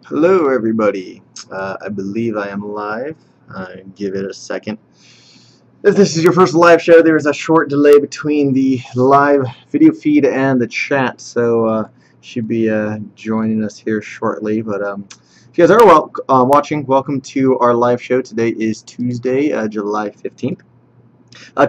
Hello, everybody. I believe I am live. Give it a second. If this is your first live show, there is a short delay between the live video feed and the chat, so should be joining us here shortly. But if you guys are watching, welcome to our live show. Today is Tuesday, July 15th.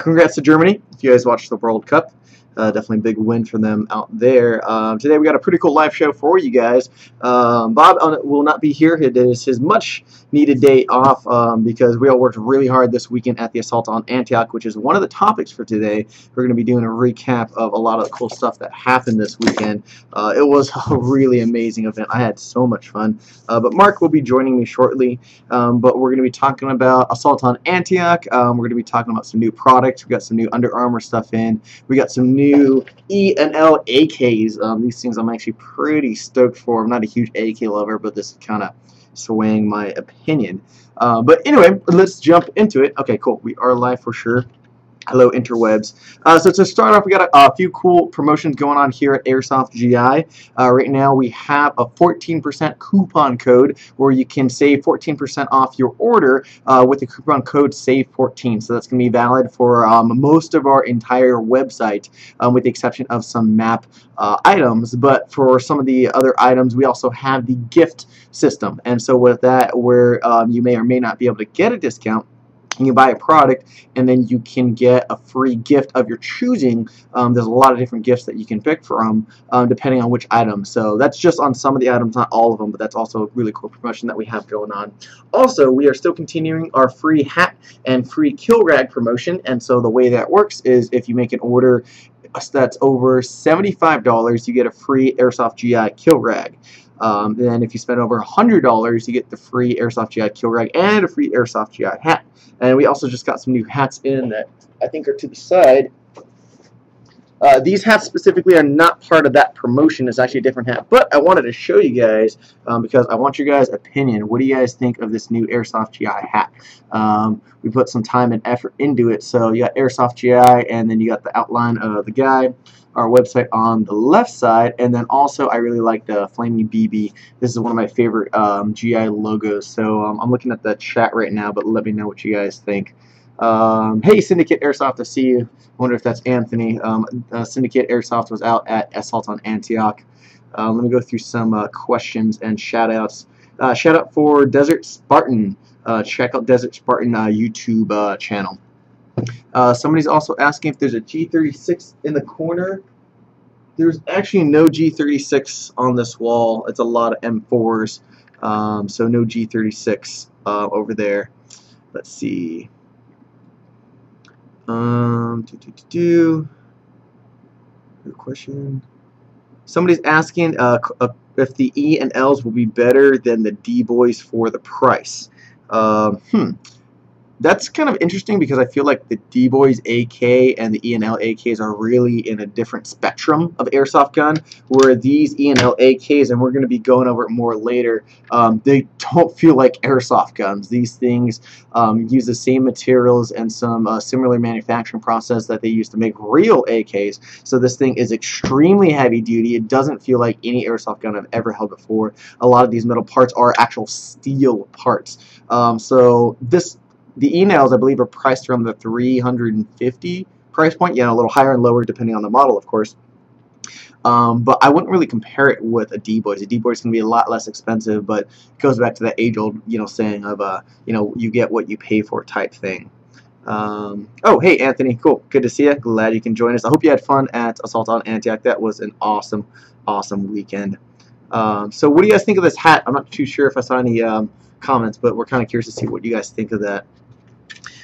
Congrats to Germany if you guys watched the World Cup. Definitely a big win for them out there. Today we got a pretty cool live show for you guys. Bob will not be here. It is his much needed day off because we all worked really hard this weekend at the Assault on Antioch, which is one of the topics for today. We're going to be doing a recap of a lot of the cool stuff that happened this weekend. It was a really amazing event. I had so much fun. But Mark will be joining me shortly. But we're going to be talking about Assault on Antioch. We're going to be talking about some new products. We got some new Under Armour stuff in. We got some new E and L AKs. These things I'm actually pretty stoked for. I'm not a huge AK lover, but this is kind of swaying my opinion. But anyway, let's jump into it. Okay, cool. We are live for sure. Hello, interwebs. So to start off, we got a few cool promotions going on here at Airsoft GI. Right now, we have a 14% coupon code where you can save 14% off your order with the coupon code SAVE14. So that's going to be valid for most of our entire website, with the exception of some map items. But for some of the other items, we also have the gift system. And so with that, where you may or may not be able to get a discount, you can buy a product and then you can get a free gift of your choosing. There's a lot of different gifts that you can pick from depending on which item. So that's just on some of the items, not all of them, but that's also a really cool promotion that we have going on. Also, we are still continuing our free hat and free kill rag promotion. And so the way that works is if you make an order that's over $75, you get a free Airsoft GI kill rag. Then if you spend over $100, you get the free Airsoft GI kill rag and a free Airsoft GI hat. And we also just got some new hats in that I think are to the side. These hats specifically are not part of that promotion. It's actually a different hat. But I wanted to show you guys because I want your guys' opinion. What do you guys think of this new Airsoft GI hat? We put some time and effort into it. So you got Airsoft GI, and then you got the outline of the guy. Our website on the left side, and then also I really like the Flaming BB. This is one of my favorite GI logos. So I'm looking at the chat right now, but let me know what you guys think. Hey, Syndicate Airsoft, I see you. I wonder if that's Anthony. Syndicate Airsoft was out at Assault on Antioch. Let me go through some questions and shout-outs. Shout out for Desert Spartan. Check out Desert Spartan YouTube channel. Somebody's also asking if there's a G36 in the corner. There's actually no G36 on this wall. It's a lot of M4s, so no G36 over there. Let's see. Good question. Somebody's asking if the E and Ls will be better than the D boys for the price. That's kind of interesting because I feel like the D-Boys AK and the E&L AKs are really in a different spectrum of airsoft gun, where these E&L AKs, and we're going to be going over it more later, they don't feel like airsoft guns. These things use the same materials and some similar manufacturing process that they use to make real AKs. So this thing is extremely heavy duty. It doesn't feel like any airsoft gun I've ever held before. A lot of these metal parts are actual steel parts. The E-Nails, I believe, are priced around the 350 price point. Yeah, a little higher and lower depending on the model, of course. But I wouldn't really compare it with a D-Boys. A D-Boys can be a lot less expensive, but it goes back to that age-old, saying of, you get what you pay for type thing. Oh, hey, Anthony. Cool. Good to see you. Glad you can join us. I hope you had fun at Assault on Antioch. That was an awesome, awesome weekend. So what do you guys think of this hat? I'm not too sure if I saw any comments, but we're kind of curious to see what you guys think of that.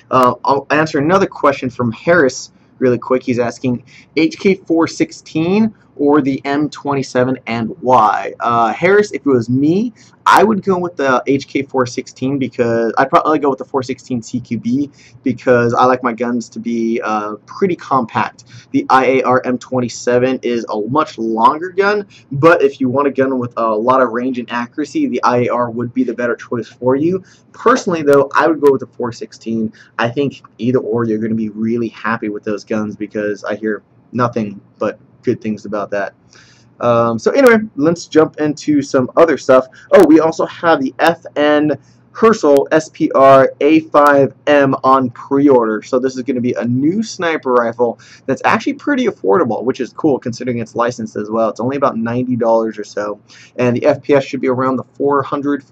I'll answer another question from Harris really quick. He's asking HK416 or the M27 and why. Harris, if it was me, I would go with the HK416 because I'd probably go with the 416 CQB because I like my guns to be pretty compact. The IAR M27 is a much longer gun, but if you want a gun with a lot of range and accuracy, the IAR would be the better choice for you. Personally, though, I would go with the 416. I think either or you're going to be really happy with those guns because I hear nothing but good things about that. So anyway, let's jump into some other stuff. Oh, we also have the FN Herschel SPR A5M on pre-order. So this is going to be a new sniper rifle that's actually pretty affordable, which is cool considering it's licensed as well. It's only about $90 or so, and the FPS should be around the 430,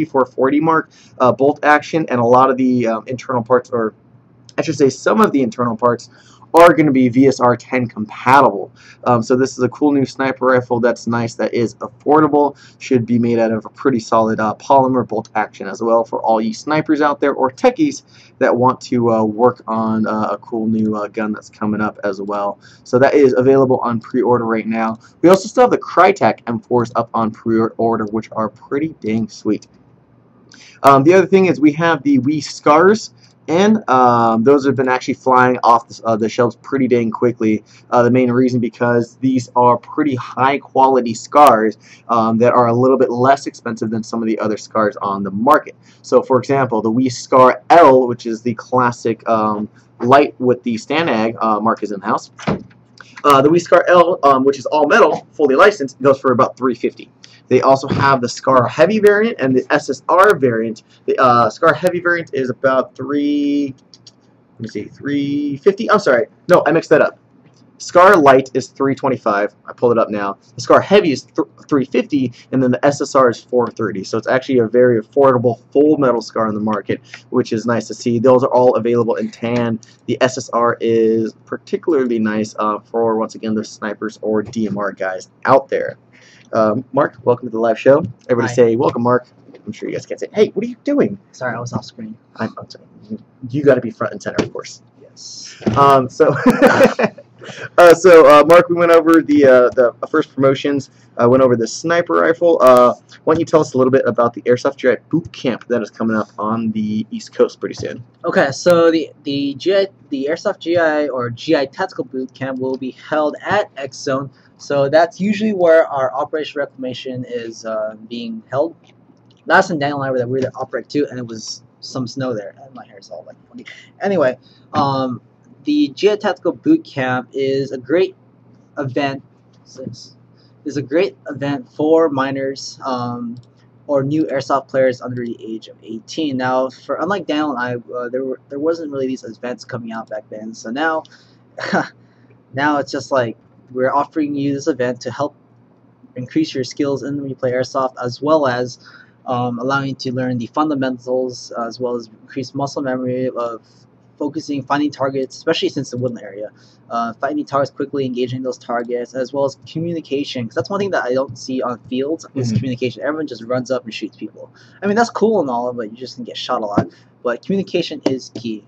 440 mark. Bolt action, and a lot of the internal parts, or I should say some of the internal parts, are going to be VSR 10 compatible. So this is a cool new sniper rifle that's nice, that is affordable, should be made out of a pretty solid polymer, bolt action as well, for all you snipers out there or techies that want to work on a cool new gun that's coming up as well. So that is available on pre-order right now. We also still have the Crytek M4s up on pre-order, which are pretty dang sweet. The other thing is we have the Wii Scars, and those have been actually flying off the shelves pretty dang quickly. The main reason because these are pretty high quality scars that are a little bit less expensive than some of the other scars on the market. So for example, the Wii Scar L, which is the classic light with the Stanag, Mark is in the house. The Wii Scar L, which is all metal, fully licensed, goes for about $350. They also have the Scar Heavy variant and the SSR variant. The Scar Heavy variant is about $350. I'm sorry, no, I mixed that up. Scar Light is $325. I pulled it up now. The Scar Heavy is $350, and then the SSR is $430. So it's actually a very affordable full metal scar on the market, which is nice to see. Those are all available in tan. The SSR is particularly nice for, once again, the snipers or DMR guys out there. Mark, welcome to the live show. Everybody Hi. Say welcome, Mark. I'm sure you guys can't say, hey, what are you doing? Sorry, I was off screen. I'm sorry. You got to be front and center, of course. Yes. Mark, we went over the first promotions. Went over the sniper rifle. Why don't you tell us a little bit about the Airsoft GI boot camp that is coming up on the East Coast pretty soon? Okay, so the Airsoft GI or GI Tactical Boot Camp will be held at X Zone. So that's usually where our Operation Reclamation is being held. Last time Daniel and I were there, we were there Operate 2, and it was some snow there, and my hair is all like funny. Anyway, the GI Tactical Boot Camp is a great event. Is a great event for minors or new airsoft players under the age of 18. Now, unlike Daniel and I, there wasn't really these events coming out back then. So now, now it's just like we're offering you this event to help increase your skills in when you play airsoft, as well as allowing you to learn the fundamentals, as well as increase muscle memory of focusing, finding targets, especially since the woodland area, finding targets quickly, engaging those targets, as well as communication. Because that's one thing that I don't see on fields is communication. Everyone just runs up and shoots people. I mean, that's cool and all, but you just can get shot a lot. But communication is key.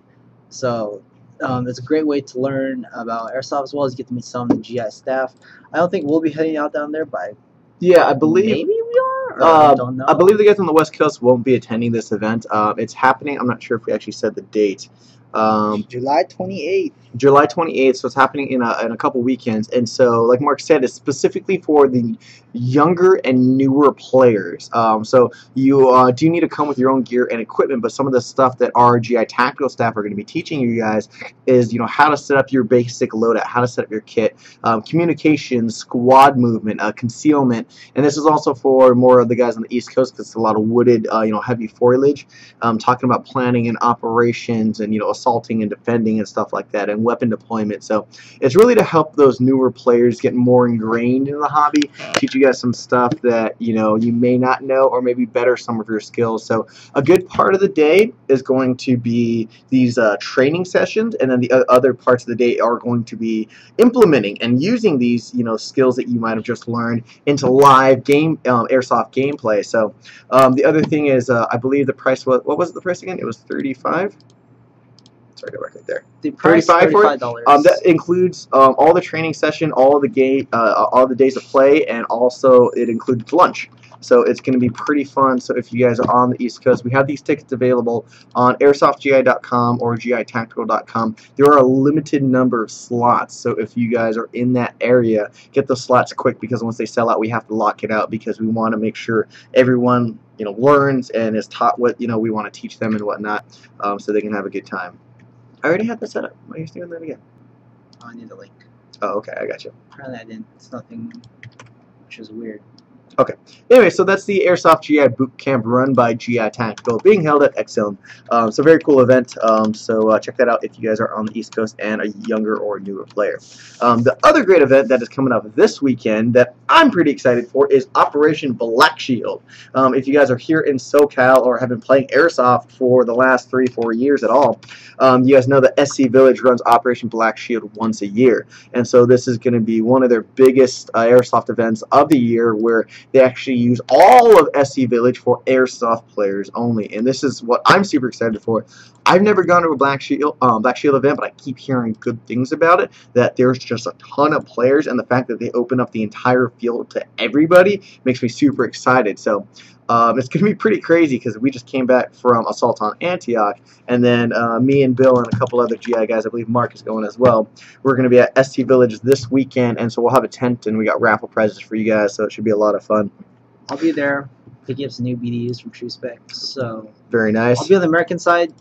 So it's a great way to learn about airsoft, as well as get to meet some of the GI staff. I don't think we'll be heading out down there, but yeah, I believe maybe we are. I don't know. I believe the guys on the West Coast won't be attending this event. It's happening. I'm not sure if we actually said the date. July 28th. July 28th, so it's happening in a couple weekends. And so, like Mark said, it's specifically for the younger and newer players. So you do need to come with your own gear and equipment, but some of the stuff that our GI Tactical staff are going to be teaching you guys is, you know, how to set up your basic loadout, how to set up your kit, communication, squad movement, concealment, and this is also for more of the guys on the East Coast because it's a lot of wooded, you know, heavy foliage. Talking about planning and operations and, you know, assaulting and defending and stuff like that, and weapon deployment. So it's really to help those newer players get more ingrained in the hobby, teach you guys some stuff that, you know, you may not know, or maybe better some of your skills. So a good part of the day is going to be these training sessions, and then the other parts of the day are going to be implementing and using these, you know, skills that you might have just learned into live game airsoft gameplay. So the other thing is, I believe the price was, what was the price again? It was $35. Sorry, go back right there. The price $35. That includes all the training session, all the days of play, and also it includes lunch. So it's going to be pretty fun. So if you guys are on the East Coast, we have these tickets available on airsoftgi.com or gitactical.com. There are a limited number of slots. So if you guys are in that area, get those slots quick, because once they sell out, we have to lock it out, because we want to make sure everyone, you know, learns and is taught what, you know, we want to teach them and whatnot, so they can have a good time. I already had that set up. Why are you doing that again? I need a link. Oh, okay, I got you. Apparently I didn't. It's nothing, which is weird. Okay. Anyway, so that's the Airsoft GI Boot Camp run by GI Tactical, being held at X Zone. So very cool event. So check that out if you guys are on the East Coast and a younger or newer player. The other great event that is coming up this weekend that I'm pretty excited for is Operation Black Shield. If you guys are here in SoCal or have been playing Airsoft for the last 3-4 years at all, you guys know that SC Village runs Operation Black Shield once a year. And so this is going to be one of their biggest Airsoft events of the year, where they actually use all of SC Village for Airsoft players only, and this is what I'm super excited for. I've never gone to a Black Shield event, but I keep hearing good things about it, that there's just a ton of players, and the fact that they open up the entire field to everybody makes me super excited. So it's going to be pretty crazy, because we just came back from Assault on Antioch, and then me and Bill and a couple other GI guys, I believe Mark is going as well, we're going to be at SC Village this weekend, and so we'll have a tent, and we got raffle prizes for you guys, so it should be a lot of fun. I'll be there picking up some new BDUs from True Spec, so very nice. I'll be on the American side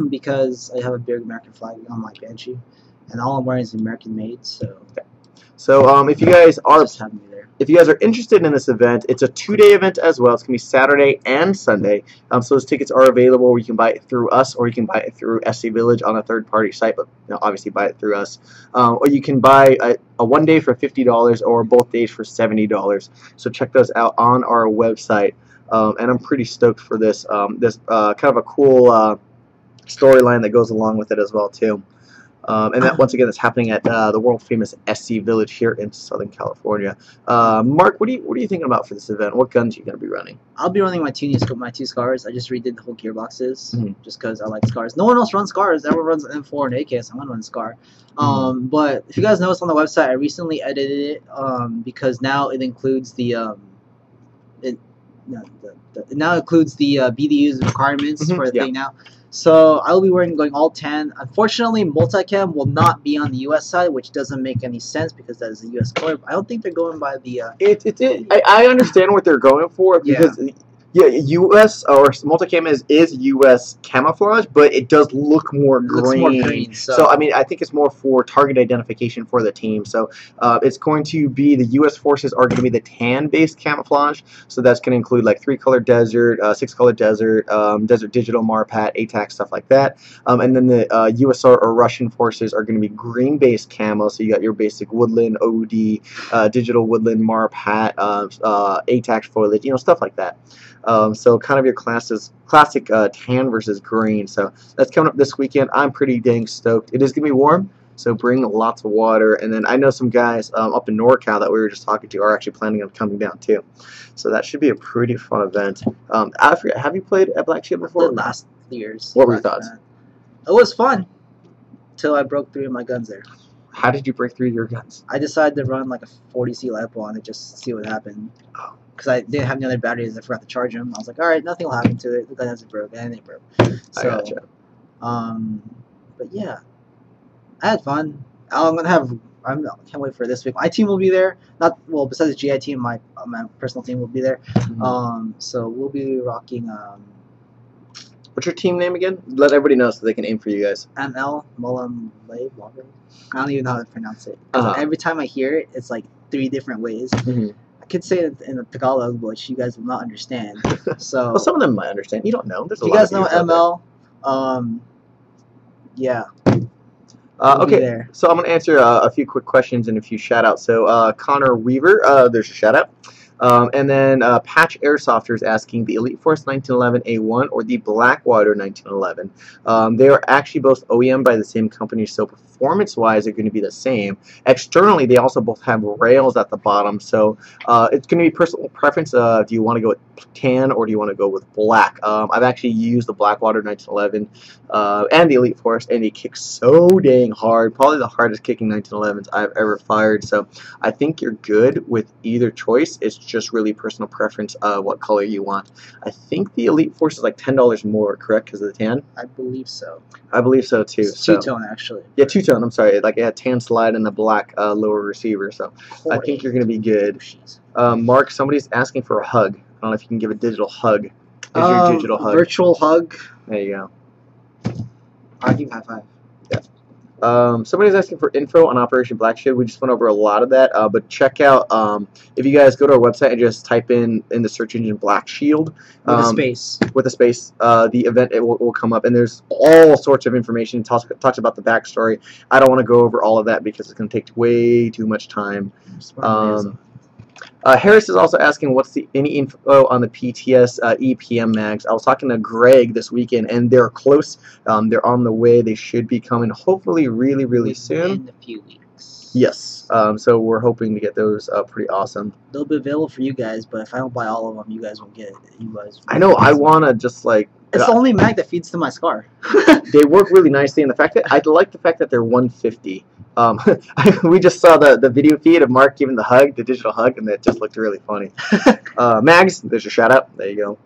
because I have a big American flag on my Banshee, and all I'm wearing is American made, so if you guys are just have me there. If you guys are interested in this event, it's a 2-day event as well. It's going to be Saturday and Sunday. So those tickets are available. You can buy it through us, or you can buy it through SC Village on a third-party site, but obviously buy it through us. Or you can buy a 1 day for $50 or both days for $70. So check those out on our website. And I'm pretty stoked for this. This kind of a cool storyline that goes along with it as well, too. And that, once again, is happening at the world-famous SC Village here in Southern California. Mark, what are you thinking about for this event? What guns are you going to be running? I'll be running my two Scars. I just redid the whole gearboxes just because I like Scars. No one else runs Scars. Everyone runs M4 and AK, so I'm going to run Scar. But if you guys notice on the website, I recently edited it because now it includes the now includes the BDUs requirements for the thing now. So I will be going all tan. Unfortunately, multicam will not be on the U.S. side, which doesn't make any sense because that is a U.S. color. I don't think they're going by the. I understand what they're going for, because U.S. or multicam is U.S. camouflage, but it does look more green. Looks more green, so I mean, I think it's more for target identification for the team. So it's going to be, the U.S. forces are going to be the tan-based camouflage. So that's going to include like 3-color desert, 6-color desert, desert digital, Marpat, ATAC, stuff like that. And then the USR or Russian forces are going to be green-based camo. So you got your basic woodland, OD, digital woodland, Marpat, ATAC foliage, stuff like that. So kind of your classic tan versus green. So that's coming up this weekend. I'm pretty dang stoked. It is going to be warm, so bring lots of water. And then I know some guys up in NorCal that we were just talking to are actually planning on coming down too. So that should be a pretty fun event. I forget, have you played at Black Shield before? The last years. What were your thoughts? It was fun till I broke 3 of my guns there. How did you break 3 of your guns? I decided to run like a 40C LiPo on it just to see what happened. Oh. Because I didn't have any other batteries, I forgot to charge them. I was like, all right, nothing will happen to it. The gun hasn't broke, and it broke. So, I gotcha. But yeah, I had fun. I can't wait for this week. My team will be there. Besides the GI team, my personal team will be there. So we'll be rocking. What's your team name again? Let everybody know so they can aim for you guys. ML Mullen Lave. I don't even know how to pronounce it. Every time I hear it, it's like 3 different ways. I could say it in the Tagalog, which you guys will not understand. So well, some of them might understand. You don't know. There's you guys know ML. Yeah. Okay, so I'm going to answer a few quick questions and a few shout-outs. So Connor Weaver, there's a shout-out. And then Patch Airsofters is asking the Elite Force 1911A1 or the Blackwater 1911. They are actually both OEM by the same company, so performance-wise, they're going to be the same. Externally, they also both have rails at the bottom, so it's going to be personal preference. Do you want to go with tan or do you want to go with black? I've actually used the Blackwater 1911 and the Elite Force, and they kick so dang hard. Probably the hardest kicking 1911s I've ever fired. So I think you're good with either choice. It's just really personal preference what color you want. I think the Elite Force is like $10 more, correct, because of the tan? I believe so. I believe so too. It's two-tone actually. Yeah, two-tone. I'm sorry. Like it had tan slide and the black lower receiver. So I think you're going to be good. Mark, somebody's asking for a hug. I don't know if you can give a digital hug. Is your digital hug? Virtual hug. There you go. I'll give you a high five. Yeah. Somebody's asking for info on Operation Black Shield. We just went over a lot of that, but check out if you guys go to our website and just type in the search engine Black Shield With a space. the event it will come up, and there's all sorts of information. Talks about the backstory. I don't want to go over all of that because it's going to take way too much time. Harris is also asking what's any info on the PTS EPM mags. I was talking to Greg this weekend, and they're close. They're on the way. They should be coming hopefully really soon. In a few weeks. Yes. So we're hoping to get those pretty awesome. They'll be available for you guys, but if I don't buy all of them, you guys won't get it. You guys. I know. I want to just like. It's the only mag that feeds to my scar. They work really nicely, and I like the fact that they're 150. We just saw the video feed of Mark giving the digital hug, and it just looked really funny. Mags, there's your shout out. There you go.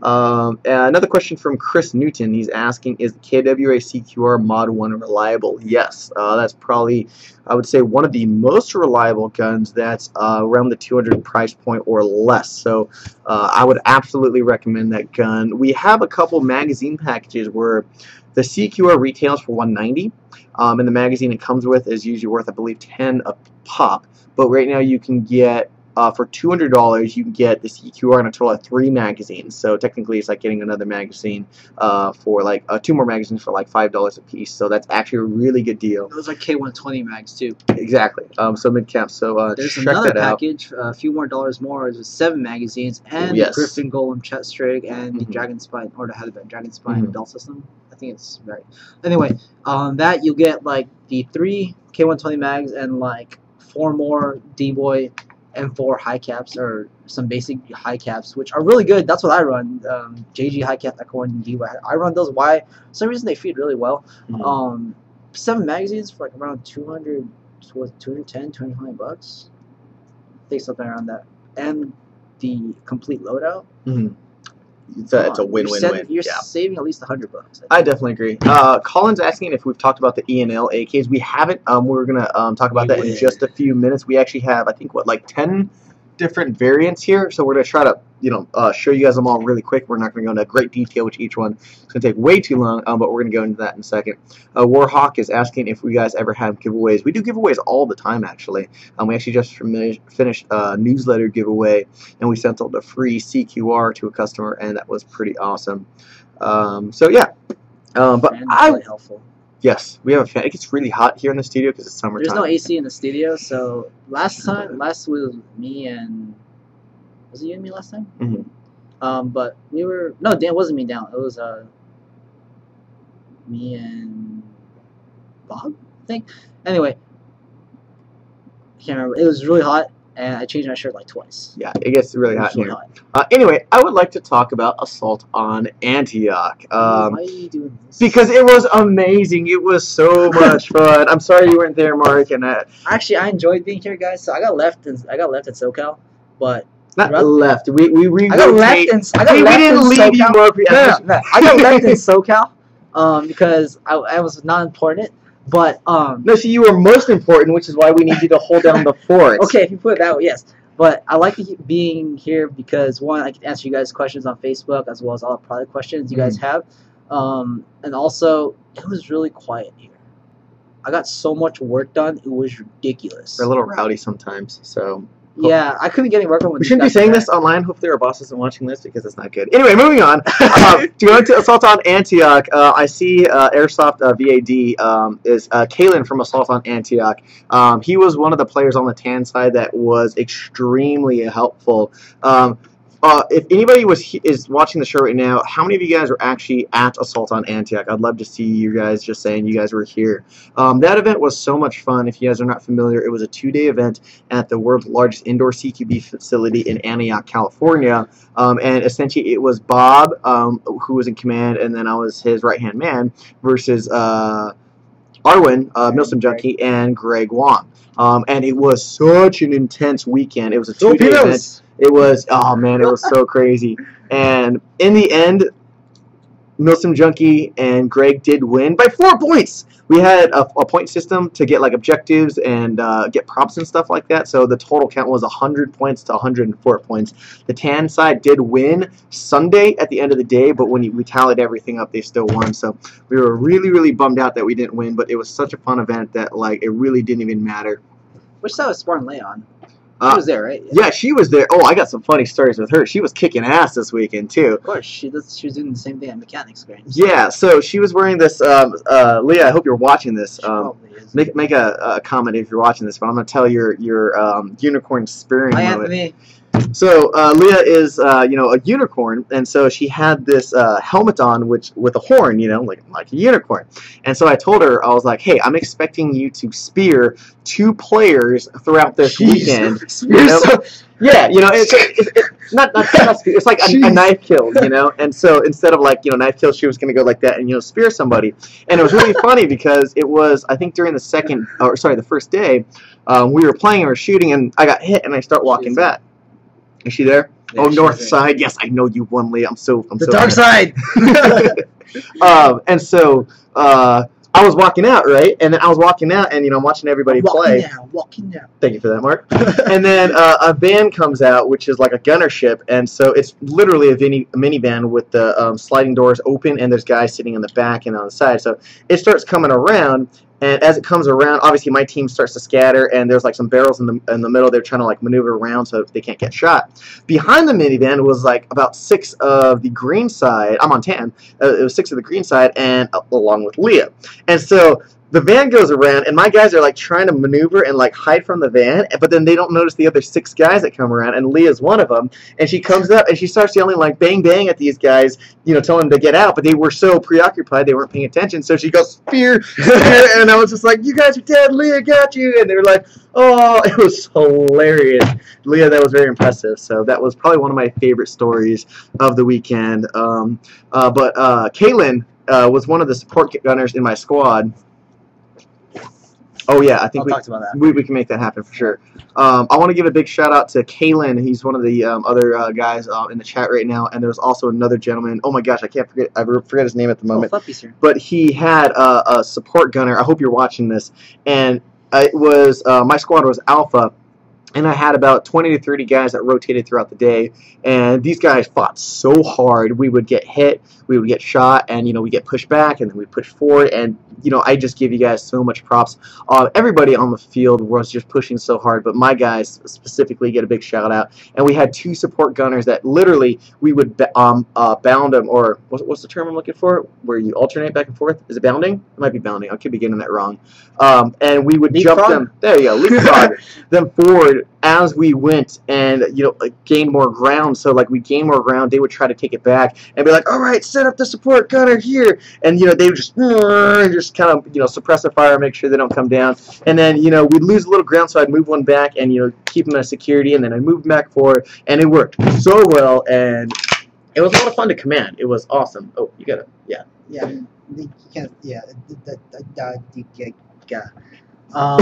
Another question from Chris Newton. He's asking, is the KWA CQR Mod 1 reliable? Yes. That's probably, I would say, one of the most reliable guns that's around the 200 price point or less. So I would absolutely recommend that gun. We have a couple magazine packages where the CQR retails for $190, and the magazine it comes with is usually worth, I believe, $10 a pop. But right now you can get for $200, you can get the CQR and a total of 3 magazines. So technically, it's like getting another magazine for like 2 more magazines for like $5 a piece. So that's actually a really good deal. Those are K120 mags too. Exactly. So mid cap. So there's check another that package, a few more dollars more, is 7 magazines and the Griffin Golem chest rig and the Dragon Spine, or the Dragon Spine belt system. I think it's right. Anyway, that you'll get like the 3 K120 mags and like 4 more D-Boy M4 high caps, or some basic high caps, which are really good. That's what I run. JG high cap, Echo 1 D-Boy. I run those. Why? For some reason they feed really well. 7 magazines for like around 200, 210, 220 bucks. I think something around that. And the complete loadout. It's a win-win-win. You're saving at least $100 bucks. I definitely agree. Colin's asking if we've talked about the E&L AKs. We haven't. We're gonna talk about that in just a few minutes. We actually have, I think, what, like 10 different variants here. So we're gonna try to, show you guys them all really quick. We're not gonna go into great detail with each one. It's gonna take way too long. But we're gonna go into that in a second. Warhawk is asking if we guys ever have giveaways. We do giveaways all the time, actually. We actually just finished a newsletter giveaway, and we sent out a free CQR to a customer, and that was pretty awesome. So yeah, but really helpful. Yes, we have a fan. It gets really hot here in the studio because it's summertime. There's no AC in the studio, so last was me and, was it you and me last time? But we were, no, Dan, it wasn't me down. It was me and Bob, I think. Anyway, I can't remember. It was really hot, and I changed my shirt like twice. Yeah, it gets really hot in here. Anyway, I would like to talk about Assault on Antioch. Why are you doing this? Because it was amazing. It was so much fun. I'm sorry you weren't there, Mark. And actually, I enjoyed being here, guys. So I got left at SoCal, but not left. We I got left in SoCal. We didn't leave you, Mark. No. I got left in SoCal because I was not important. But no, see, you were most important, which is why we need you to hold down the fort. Okay, if you put it that way, yes. But I like being here because, one, I can answer you guys' questions on Facebook as well as all the product questions you guys have. And also, it was really quiet here. I got so much work done, it was ridiculous. They're a little rowdy sometimes, so... Yeah, I couldn't be getting work on. We shouldn't be saying this online. Hopefully our boss isn't watching this because it's not good. Anyway, moving on. To go to Assault on Antioch, I see Airsoft VAD is Kalen from Assault on Antioch. He was one of the players on the tan side that was extremely helpful. If anybody is watching the show right now, how many of you guys were actually at Assault on Antioch? I'd love to see you guys just saying you guys were here. That event was so much fun. If you guys are not familiar, it was a 2-day event at the world's largest indoor CQB facility in Antioch, California. And essentially it was Bob, who was in command, and then I was his right-hand man, versus Arwen, Milsim Junkie, and Greg Wong. And it was such an intense weekend. It was a 2-day event. It was, oh man, it was so crazy. And in the end, Milsim Junkie and Greg did win by 4 points. We had a point system to get like objectives and get props and stuff like that. So the total count was 100 points to 104 points. The tan side did win Sunday at the end of the day, but when we tallied everything up, they still won. So we were really, really bummed out that we didn't win, but it was such a fun event that like it really didn't even matter. Which side was Spartan Leia on? She was there, right? Yeah, she was there. Oh, I got some funny stories with her. She was kicking ass this weekend too. Of course, she was doing the same thing at Mechanics Games. Yeah, so she was wearing this. Leah, I hope you're watching this. Make a comment if you're watching this, but I'm gonna tell your unicorn spearing Hi, moment. Anthony. So Leah is a unicorn, and so she had this helmet on, which with a horn, like a unicorn. And so I told her, I was like, hey, I'm expecting you to spear 2 players throughout this weekend. Yeah, it's not spear, it's like a knife kill, And so instead of like knife kill, she was gonna go like that and spear somebody. And it was really funny because it was, I think during the first day, we were playing and we were shooting, and I got hit and I start walking back. Is she there? Yeah, north side. Yes, I know you won, Leah. I'm so dark side. And so I was walking out, right? And then I was walking out, and I'm watching everybody play. Walking out. Thank you for that, Mark. And then a van comes out, which is like a gunner ship, and so it's literally a minivan with the sliding doors open, and there's guys sitting in the back and on the side. So it starts coming around. And as it comes around, obviously my team starts to scatter, and there's like some barrels in the middle. They're trying to like maneuver around so they can't get shot. Behind the minivan was like about 6 of the green side. I'm on tan. It was 6 of the green side, and along with Leah. And so the van goes around, and my guys are like trying to maneuver and like hide from the van, but then they don't notice the other 6 guys that come around, and Leah's one of them. And she comes up and she starts yelling like bang bang at these guys, telling them to get out, but they were so preoccupied they weren't paying attention. So she goes spear, spear, and I was just like, you guys are dead, Leah got you. And they were like, oh, it was hilarious. Leah, that was very impressive. So that was probably one of my favorite stories of the weekend. But Kaylin was one of the support gunners in my squad. Oh yeah, I think talk about that. We can make that happen for sure. I want to give a big shout out to Kalen. He's one of the other guys in the chat right now, and there's also another gentleman. Oh my gosh, I forget his name at the moment. Fluffy's here. But he had a support gunner. I hope you're watching this. And it was my squad was Alpha. And I had about 20 to 30 guys that rotated throughout the day, and these guys fought so hard. We would get hit, we would get shot, and we get pushed back, and then we push forward. And I just give you guys so much props. Everybody on the field was just pushing so hard, but my guys specifically get a big shout out. And we had 2 support gunners that literally we would bound them, or what's the term I'm looking for? Where you alternate back and forth? Is it bounding? It might be bounding. I could be getting that wrong. And we would jump them. There you go, leapfrog them forward as we went, and gained more ground. So like we gained more ground, they would try to take it back and be like, all right, set up the support gunner here, and they would just kind of suppress the fire, make sure they don't come down. And then we'd lose a little ground, so I'd move one back and keep them as security, and then I'd move back forward, and it worked so well, and it was a lot of fun to command. It was awesome. Oh, you gotta I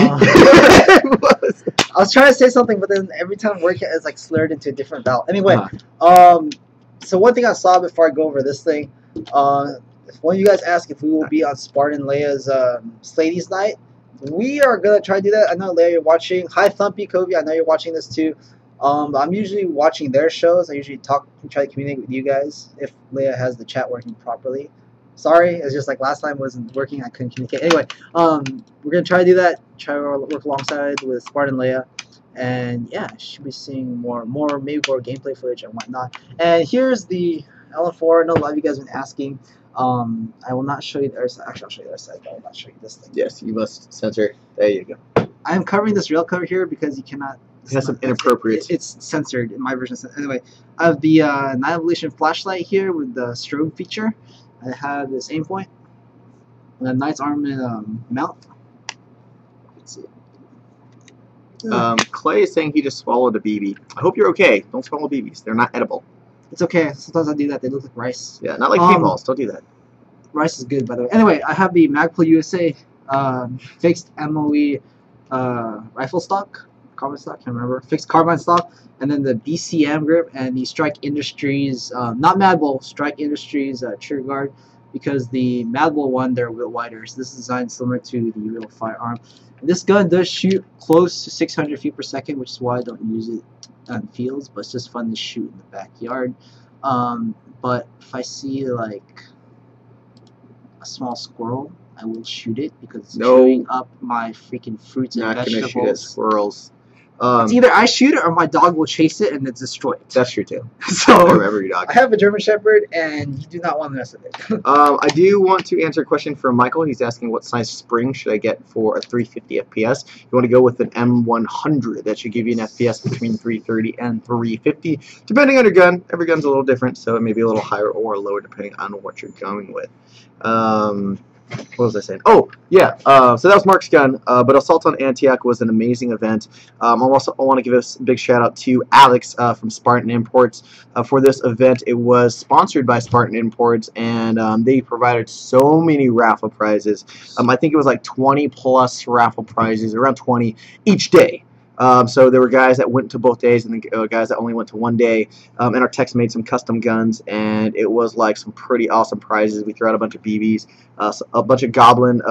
was trying to say something, but then every time word is like slurred into a different vowel. Anyway, so one thing I saw before I go over this thing, if one of you guys ask if we will be on Spartan Leia's Sladies night, we are gonna try to do that. I know Leia, you're watching. Hi, Thumpy, Kobe. I know you're watching this too. I'm usually watching their shows. I usually try to communicate with you guys if Leia has the chat working properly. Sorry, it's just like last time wasn't working. I couldn't communicate. Anyway, we're gonna try to do that. Try to work alongside with Spartan Leia, and yeah, should be seeing more maybe more gameplay footage and whatnot. And here's the LM4. I know a lot of you guys have been asking. I will not show you the other side. Actually, I'll show you the other side, but I will not show you this thing. Yes, you must censor. There you go. I'm covering this rail cover here because you cannot. It has some inappropriate. It's censored in my version. Anyway, I have the Night Evolution flashlight here with the strobe feature. I have this aim point, and a Knight's Armament mount. Let's see. Clay is saying he just swallowed a BB. I hope you're okay. Don't swallow BBs. They're not edible. It's okay. Sometimes I do that. They look like rice. Yeah, not like paintballs. Don't do that. Rice is good, by the way. Anyway, I have the Magpul USA fixed MOE rifle stock. carbine stock, can't remember, fixed carbine stock, and then the BCM grip and the Strike Industries, not Mad Bull, Strike Industries trigger guard, because the Mad Bull one, they're a bit wider. So this is designed similar to the real firearm. And this gun does shoot close to 600 feet per second, which is why I don't use it on fields, but it's just fun to shoot in the backyard. But if I see like a small squirrel, I will shoot it because it's chewing up my freaking fruits and vegetables. Not gonna shoot at squirrels. It's either I shoot it or my dog will chase it and it's destroy it. That's true too. So I remember your dog. I have a German Shepherd, and you do not want the rest of it. I do want to answer a question from Michael. He's asking what size spring should I get for a 350 FPS. You want to go with an M100. That should give you an FPS between 330 and 350, depending on your gun. Every gun's a little different, so it may be a little higher or lower depending on what you're going with. What was I saying? Oh, yeah. So that was Mark's gun, but Assault on Antioch was an amazing event. I want to give a big shout out to Alex from Spartan Imports for this event. It was sponsored by Spartan Imports, and they provided so many raffle prizes. I think it was like 20 plus raffle prizes, around 20 each day. So there were guys that went to both days and then guys that only went to one day. And our techs made some custom guns, and it was like some pretty awesome prizes. We threw out a bunch of BBs, a bunch of Goblin,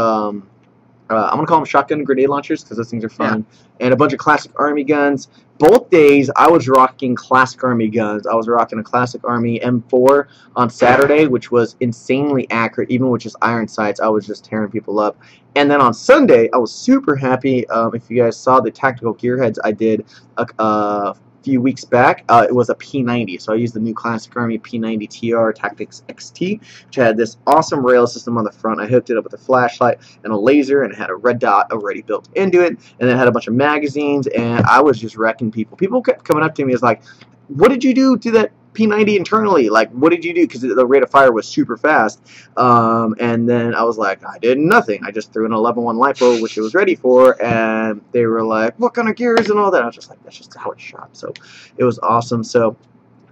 I'm going to call them shotgun grenade launchers because those things are fun, and a bunch of classic Army guns. Both days I was rocking classic Army guns. I was rocking a classic Army M4 on Saturday, which was insanely accurate, even with just iron sights. I was just tearing people up. And then on Sunday, I was super happy. If you guys saw the tactical gearheads I did a few weeks back, it was a P90. So I used the new classic Army P90 TR Tactics XT, which had this awesome rail system on the front. I hooked it up with a flashlight and a laser, and it had a red dot already built into it, and it had a bunch of magazines, and I was just wrecking people. People kept coming up to me as like, what did you do to that P90 internally? Like, what did you do? Because the rate of fire was super fast. And then I was like, I did nothing. I just threw an 11-1 LiPo, which it was ready for, and they were like, what kind of gears and all that? I was just like, that's just how it shot. So it was awesome. So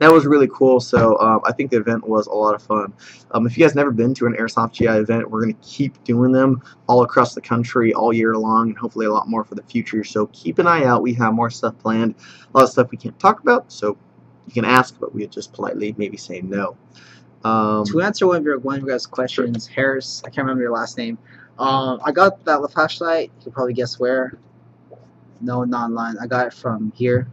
that was really cool. So I think the event was a lot of fun. If you guys never been to an Airsoft GI event, we're going to keep doing them all across the country all year long, and hopefully a lot more for the future. So keep an eye out. We have more stuff planned. A lot of stuff we can't talk about, so you can ask, but we just politely maybe say no. To answer one of your guys' questions, Harris, I can't remember your last name. I got that flashlight. You can probably guess where. No, not online. I got it from here.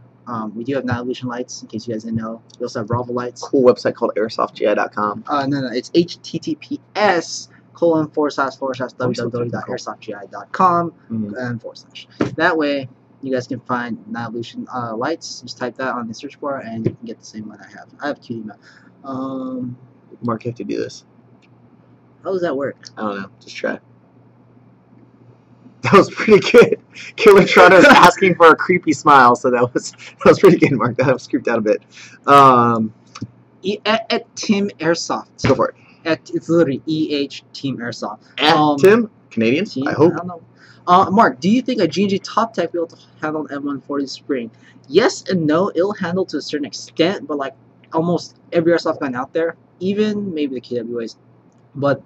We do have night illusion lights, in case you guys didn't know. We also have Bravo lights. Cool website called airsoftgi.com. No, it's https://www.airsoftgi.com and /. That way, you guys can find night illusion lights. Just type that on the search bar, and you can get the same one I have. I have QD map. Mark, you have to do this. How does that work? I don't know. Just try. That was pretty good. Killer Trotta is asking for a creepy smile, so that was pretty good, Mark. That was creeped out a bit. At Team Airsoft. Go for it. It's literally Team Airsoft. At Tim? Canadian? Team, I hope. I don't know. Mark, do you think a G&G Top Tech will be able to handle an M140 spring? Yes and no. It'll handle to a certain extent, but like almost every airsoft gun out there, even maybe the KWAs. But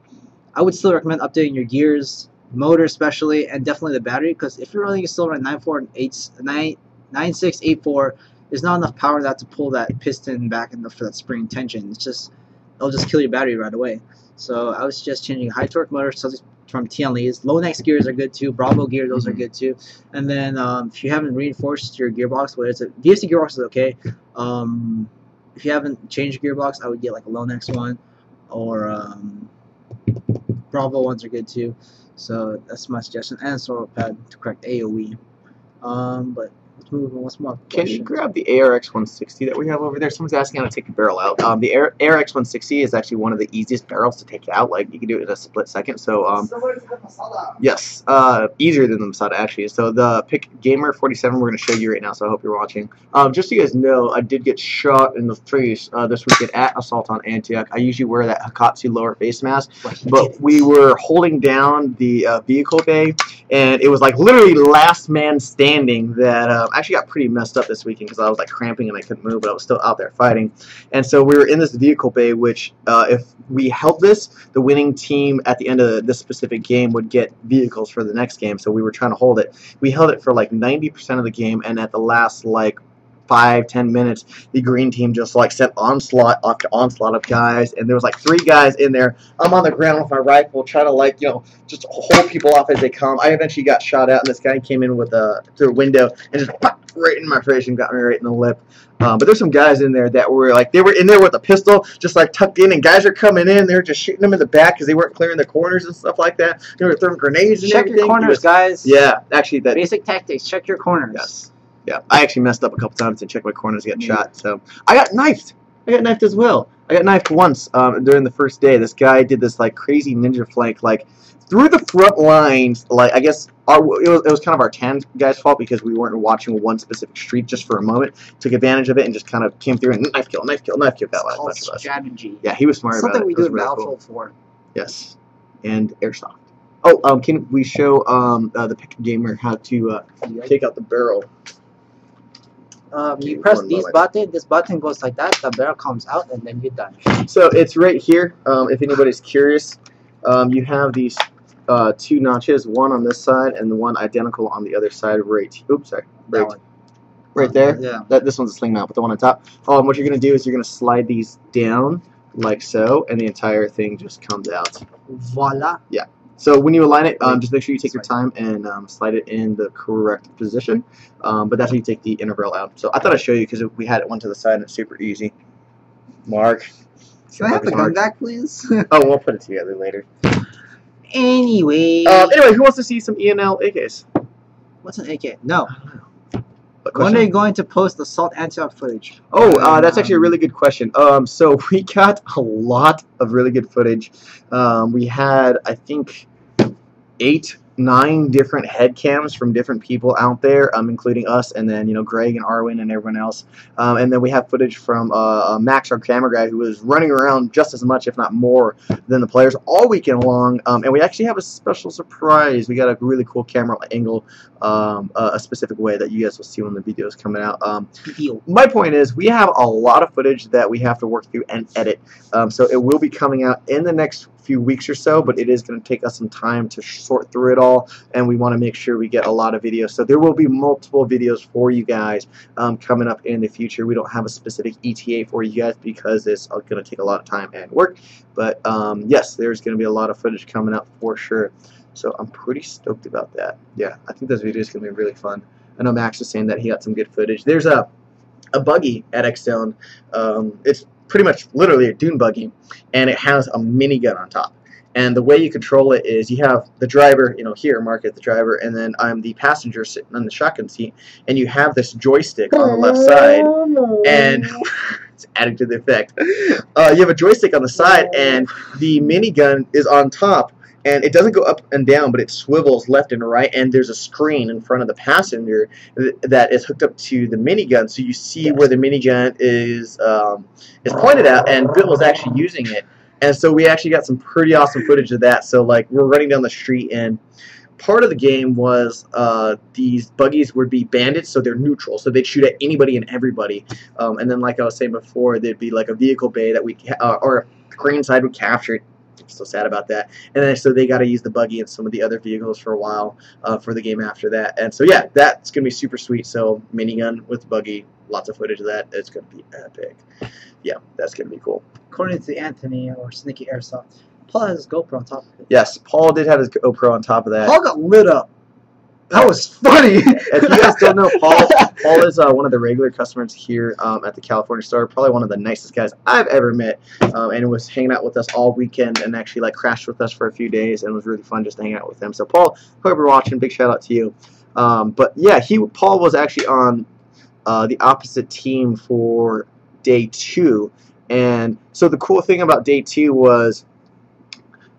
I would still recommend updating your gears, motor especially, and definitely the battery, because if you're running a Silver 9684, there's not enough power that to pull that piston back for that spring tension. It'll just kill your battery right away. So I would suggest changing a high torque motor from TNLEs. Low next gears are good too. Bravo gear, those are good too. And then if you haven't reinforced your gearbox, whether it's a VSC gearbox is okay. If you haven't changed your gearbox, I would get like a low next one, or Bravo ones are good too. So that's my suggestion. And a throttle pad to correct AoE. But let's move on. What's more? Can you grab the ARX 160 that we have over there? Someone's asking how to take the barrel out. The ARX 160 is actually one of the easiest barrels to take out. Like, you can do it in a split second. So yes, easier than the Masada actually. So the Pick Gamer 47 we're going to show you right now. So I hope you're watching. Just so you guys know, I did get shot in the face this weekend at Assault on Antioch. I usually wear that Hakatsu lower face mask, but we were holding down the vehicle bay, and it was like literally last man standing that actually got pretty messed up this weekend because I was like cramping and I couldn't move, but I was still out there fighting. And so we were in this vehicle bay, which if we held this, the winning team at the end of this specific game would get vehicles for the next game. So we were trying to hold it. We held it for like 90% of the game, and at the last like 5-10 minutes, the green team just like sent onslaught after onslaught of guys, and there was like 3 guys in there. I'm on the ground with my rifle trying to like, you know, just hold people off as they come. I eventually got shot at, and this guy came in with through a window and just popped right in my face and got me right in the lip. But there's some guys in there that were like, they were in there with a pistol just like tucked in, and guys are coming in, they're just shooting them in the back because they weren't clearing the corners and stuff like that. They were throwing grenades and everything. Check your corners, guys. Yeah, actually that basic tactics. Check your corners. Yes. Yeah, I actually messed up a couple times and checked my corners getting shot. So I got knifed. I got knifed as well. I got knifed once during the first day. This guy did this like crazy ninja flank, like through the front lines. Like I guess it was kind of our tan guy's fault because we weren't watching one specific street just for a moment. Took advantage of it and just kind of came through and knife kill. Got a bunch of us. Strategy. Yeah, he was smart about it. Something we do in really Battlefield cool. 4. Yes, and Airsoft. Oh, can we show the Picture Gamer how to take out the barrel? You press this button goes like that, the barrel comes out, and then you're done. So it's right here. If anybody's curious, you have these 2 notches, one on this side and the one identical on the other side. Right there. Yeah. This one's a sling mount, but the one on top. What you're going to do is you're going to slide these down like so, and the entire thing just comes out. Voila. Yeah. So when you align it, just make sure you take your time and slide it in the correct position. But that's how you take the inner barrel out. So I thought I'd show you because we had it one to the side and it's super easy. Mark. Can I have the gun back, please? Oh, we'll put it together later. Anyway. Anyway, who wants to see some ENL AKs? What's an AK? No. When are you going to post the Assault Antioch footage? Oh, that's actually a really good question. So we got a lot of really good footage. We had, I think, 8-9 different head cams from different people out there, including us, and then Greg and Arwin and everyone else. And then we have footage from Max, our camera guy, who was running around just as much, if not more, than the players all weekend long. And we actually have a special surprise. We got a really cool camera angle, a specific way that you guys will see when the video is coming out. My point is, we have a lot of footage that we have to work through and edit. So it will be coming out in the next few weeks or so, but it is going to take us some time to sort through it all, and we want to make sure we get a lot of videos. So there will be multiple videos for you guys coming up in the future. We don't have a specific ETA for you guys because it's going to take a lot of time and work, but yes, there's going to be a lot of footage coming up for sure. So I'm pretty stoked about that. Yeah, I think this video is going to be really fun. I know Max was saying that he got some good footage. There's a buggy at X-Zone. It's pretty much literally a dune buggy, and it has a minigun on top. And the way you control it is you have the driver, here, Mark is the driver, and then I'm the passenger sitting on the shotgun seat, and you have this joystick on the left side, and it's adding to the effect. You have a joystick on the side, and the minigun is on top. And it doesn't go up and down, but it swivels left and right, and there's a screen in front of the passenger that is hooked up to the minigun, so you see where the minigun is pointed at, and Bill was actually using it. And so we actually got some pretty awesome footage of that. So like we're running down the street, and part of the game was these buggies would be bandits, so they're neutral, so they'd shoot at anybody and everybody. And then like I was saying before, there'd be like a vehicle bay that we or the green side would capture it. So sad about that. And then so they got to use the buggy and some of the other vehicles for a while for the game after that. And so yeah, that's gonna be super sweet. So minigun with buggy, lots of footage of that. It's gonna be epic. Yeah, that's gonna be cool. According to Anthony or Sneaky Airsoft, Paul has his GoPro on top of it. Yes, Paul did have his GoPro on top of that. Paul got lit up. That was funny. If you guys don't know, Paul is one of the regular customers here at the California store. Probably one of the nicest guys I've ever met, and was hanging out with us all weekend and actually like crashed with us for a few days, and it was really fun just to hang out with him. So Paul, whoever you're watching, big shout out to you. But yeah, Paul was actually on the opposite team for day 2, and so the cool thing about day 2 was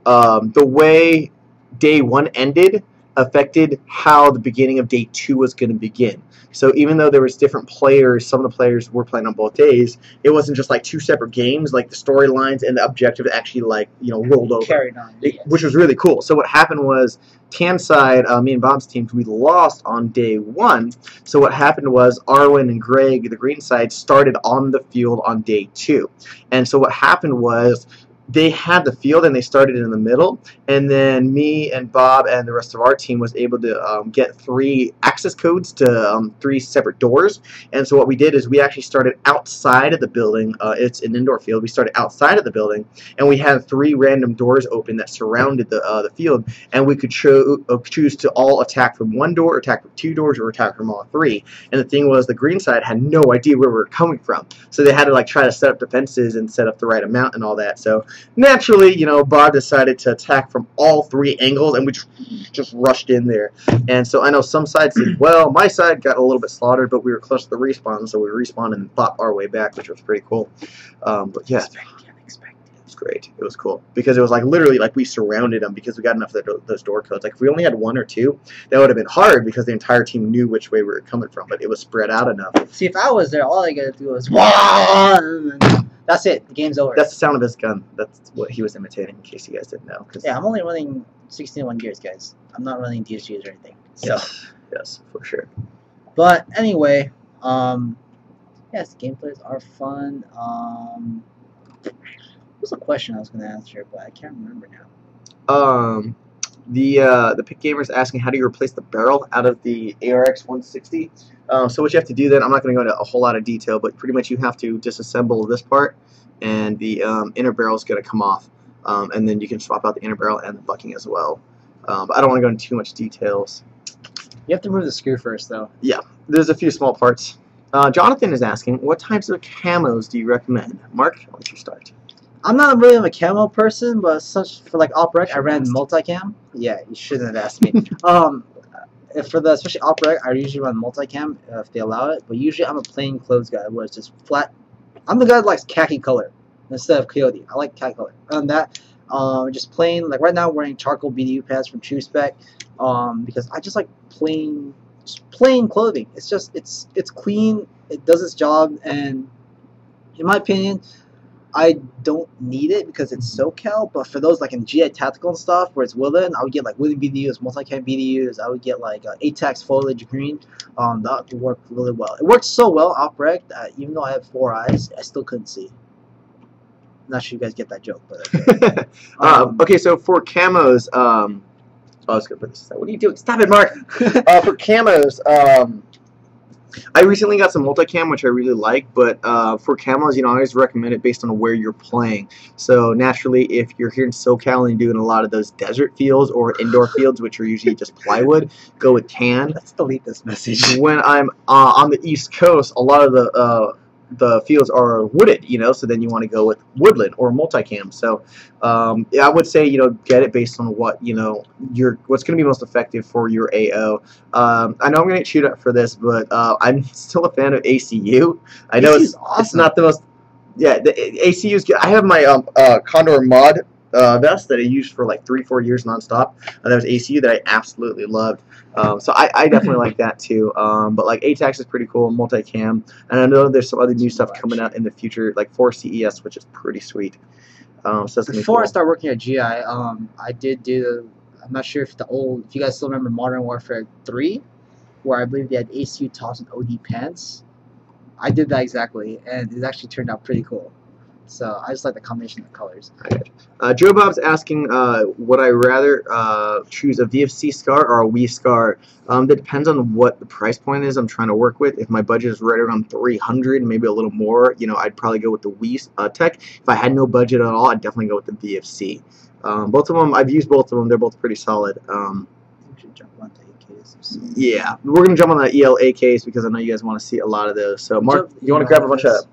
the way day 1 ended. affected how the beginning of day 2 was going to begin. So even though there was different players, some of the players were playing on both days, it wasn't just like 2 separate games. Like the storylines and the objective actually rolled over, carried on, yes. Which was really cool. So what happened was, Tan side, me and Bob's team, we lost on day 1. So what happened was Arwen and Greg, the green side, started on the field on day 2. And so what happened was, they had the field and they started in the middle, and then me and Bob and the rest of our team was able to get 3 access codes to 3 separate doors. And so what we did is we actually started outside of the building. It's an indoor field. We started outside of the building, and we had 3 random doors open that surrounded the field, and we could choose to all attack from 1 door, attack from 2 doors, or attack from all 3. And the thing was, the green side had no idea where we were coming from, so they had to try to set up defenses and set up the right amount and all that. So naturally, Bob decided to attack from all 3 angles, and we just rushed in there. And so I know some sides did well. My side got a little bit slaughtered, but we were close to the respawn, so we respawned and fought our way back, which was pretty cool. But yeah, it was great. It was cool because it was literally we surrounded them because we got enough of those door codes. If we only had 1 or 2, that would have been hard because the entire team knew which way we were coming from, but it was spread out enough. See, if I was there, all I gotta do was wah! That's it. The game's over. That's the sound of his gun. That's what he was imitating, in case you guys didn't know. Yeah, I'm only running 16:1 gears, guys. I'm not running DSGs or anything. So. Yes, for sure. But anyway, yes, gameplays are fun. What was the question I was going to answer, but I can't remember now. The Pick Gamer is asking, how do you replace the barrel out of the ARX 160? So what you have to do then, I'm not going to go into a whole lot of detail, but pretty much you have to disassemble this part, and the inner barrel is going to come off, and then you can swap out the inner barrel and the bucking as well. But I don't want to go into too much details. You have to remove the screw first, though. Yeah, there's a few small parts. Jonathan is asking, what types of camos do you recommend? Mark, I'll let you start. I'm not really a camo person, but for OpRec, I ran multicam. Yeah, you shouldn't have asked me. For the especially OpRec, I usually run multicam if they allow it. But usually, I'm a plain clothes guy where it's just flat. I'm the guy that likes khaki color instead of coyote. I like khaki color. And that, just plain. Right now, I'm wearing charcoal BDU pads from True Spec because I just like plain clothing. It's just it's clean. It does its job, and in my opinion, I don't need it because it's SoCal, but for those in GI Tactical and stuff where it's Woodland, I would get Woodland BDUs, multicam BDUs, I would get ATAX foliage green. That would work really well. It works so well OpRec that even though I have 4 eyes, I still couldn't see. Not sure you guys get that joke, but okay. Okay, so for camos, I was gonna put this. What are you doing? Stop it, Mark. For camos, I recently got some multicam, which I really like, but for camos, I always recommend it based on where you're playing. So naturally, if you're here in SoCal and you're doing a lot of those desert fields or indoor fields, which are usually just plywood, go with tan. Let's delete this message. When I'm on the East Coast, a lot of the fields are wooded, so then you want to go with woodland or multicam. So yeah, I would say get it based on what what's going to be most effective for your AO. I know I'm going to get chewed up for this, but I'm still a fan of ACU. I know it's awesome. It's not the most, yeah, the ACU is good. I have my Condor mod vest that I used for 3-4 years nonstop. That was ACU that I absolutely loved. So I definitely like that too. But ATAX is pretty cool, multicam, and I know there's some other new stuff coming out in the future, for CES, which is pretty sweet. So that's before I started working at GI, I did do. I'm not sure if you guys still remember Modern Warfare 3, where I believe they had ACU tops and OD pants. I did that exactly, and it actually turned out pretty cool. So I just like the combination of colors. Joe Bob's asking, would I rather choose a VFC SCAR or a Wii SCAR? That depends on what the price point is I'm trying to work with. If my budget is right around 300, maybe a little more, I'd probably go with the Wii tech. If I had no budget at all, I'd definitely go with the VFC. Both of them, I've used both of them. They're both pretty solid. Yeah, we're gonna jump on the ELA case because I know you guys want to see a lot of those. So Mark, you want to grab a bunch of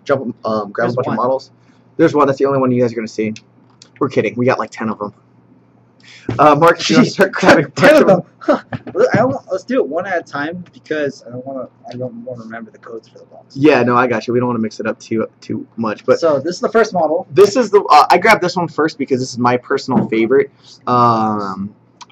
grab a bunch of models? There's one. That's the only one you guys are gonna see. We're kidding. We got 10 of them. Mark, you want to start grabbing 10 of them? Huh. Let's do it one at a time because I don't want to remember the codes for the box. Yeah, no, I got you. We don't want to mix it up too much. But so this is the first model. This is the I grabbed this one first because this is my personal favorite.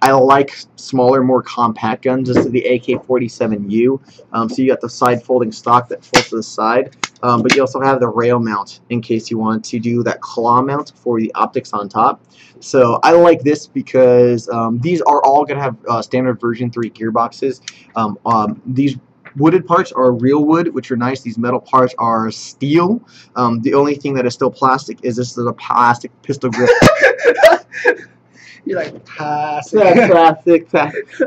I like smaller, more compact guns. This is the AK-47U. So you got the side folding stock that folds to the side, but you also have the rail mount in case you want to do that claw mount for the optics on top. So I like this because these are all going to have standard version 3 gearboxes. These wooded parts are real wood, which are nice. These metal parts are steel. The only thing that is still plastic is this is a plastic pistol grip. You're like plastic.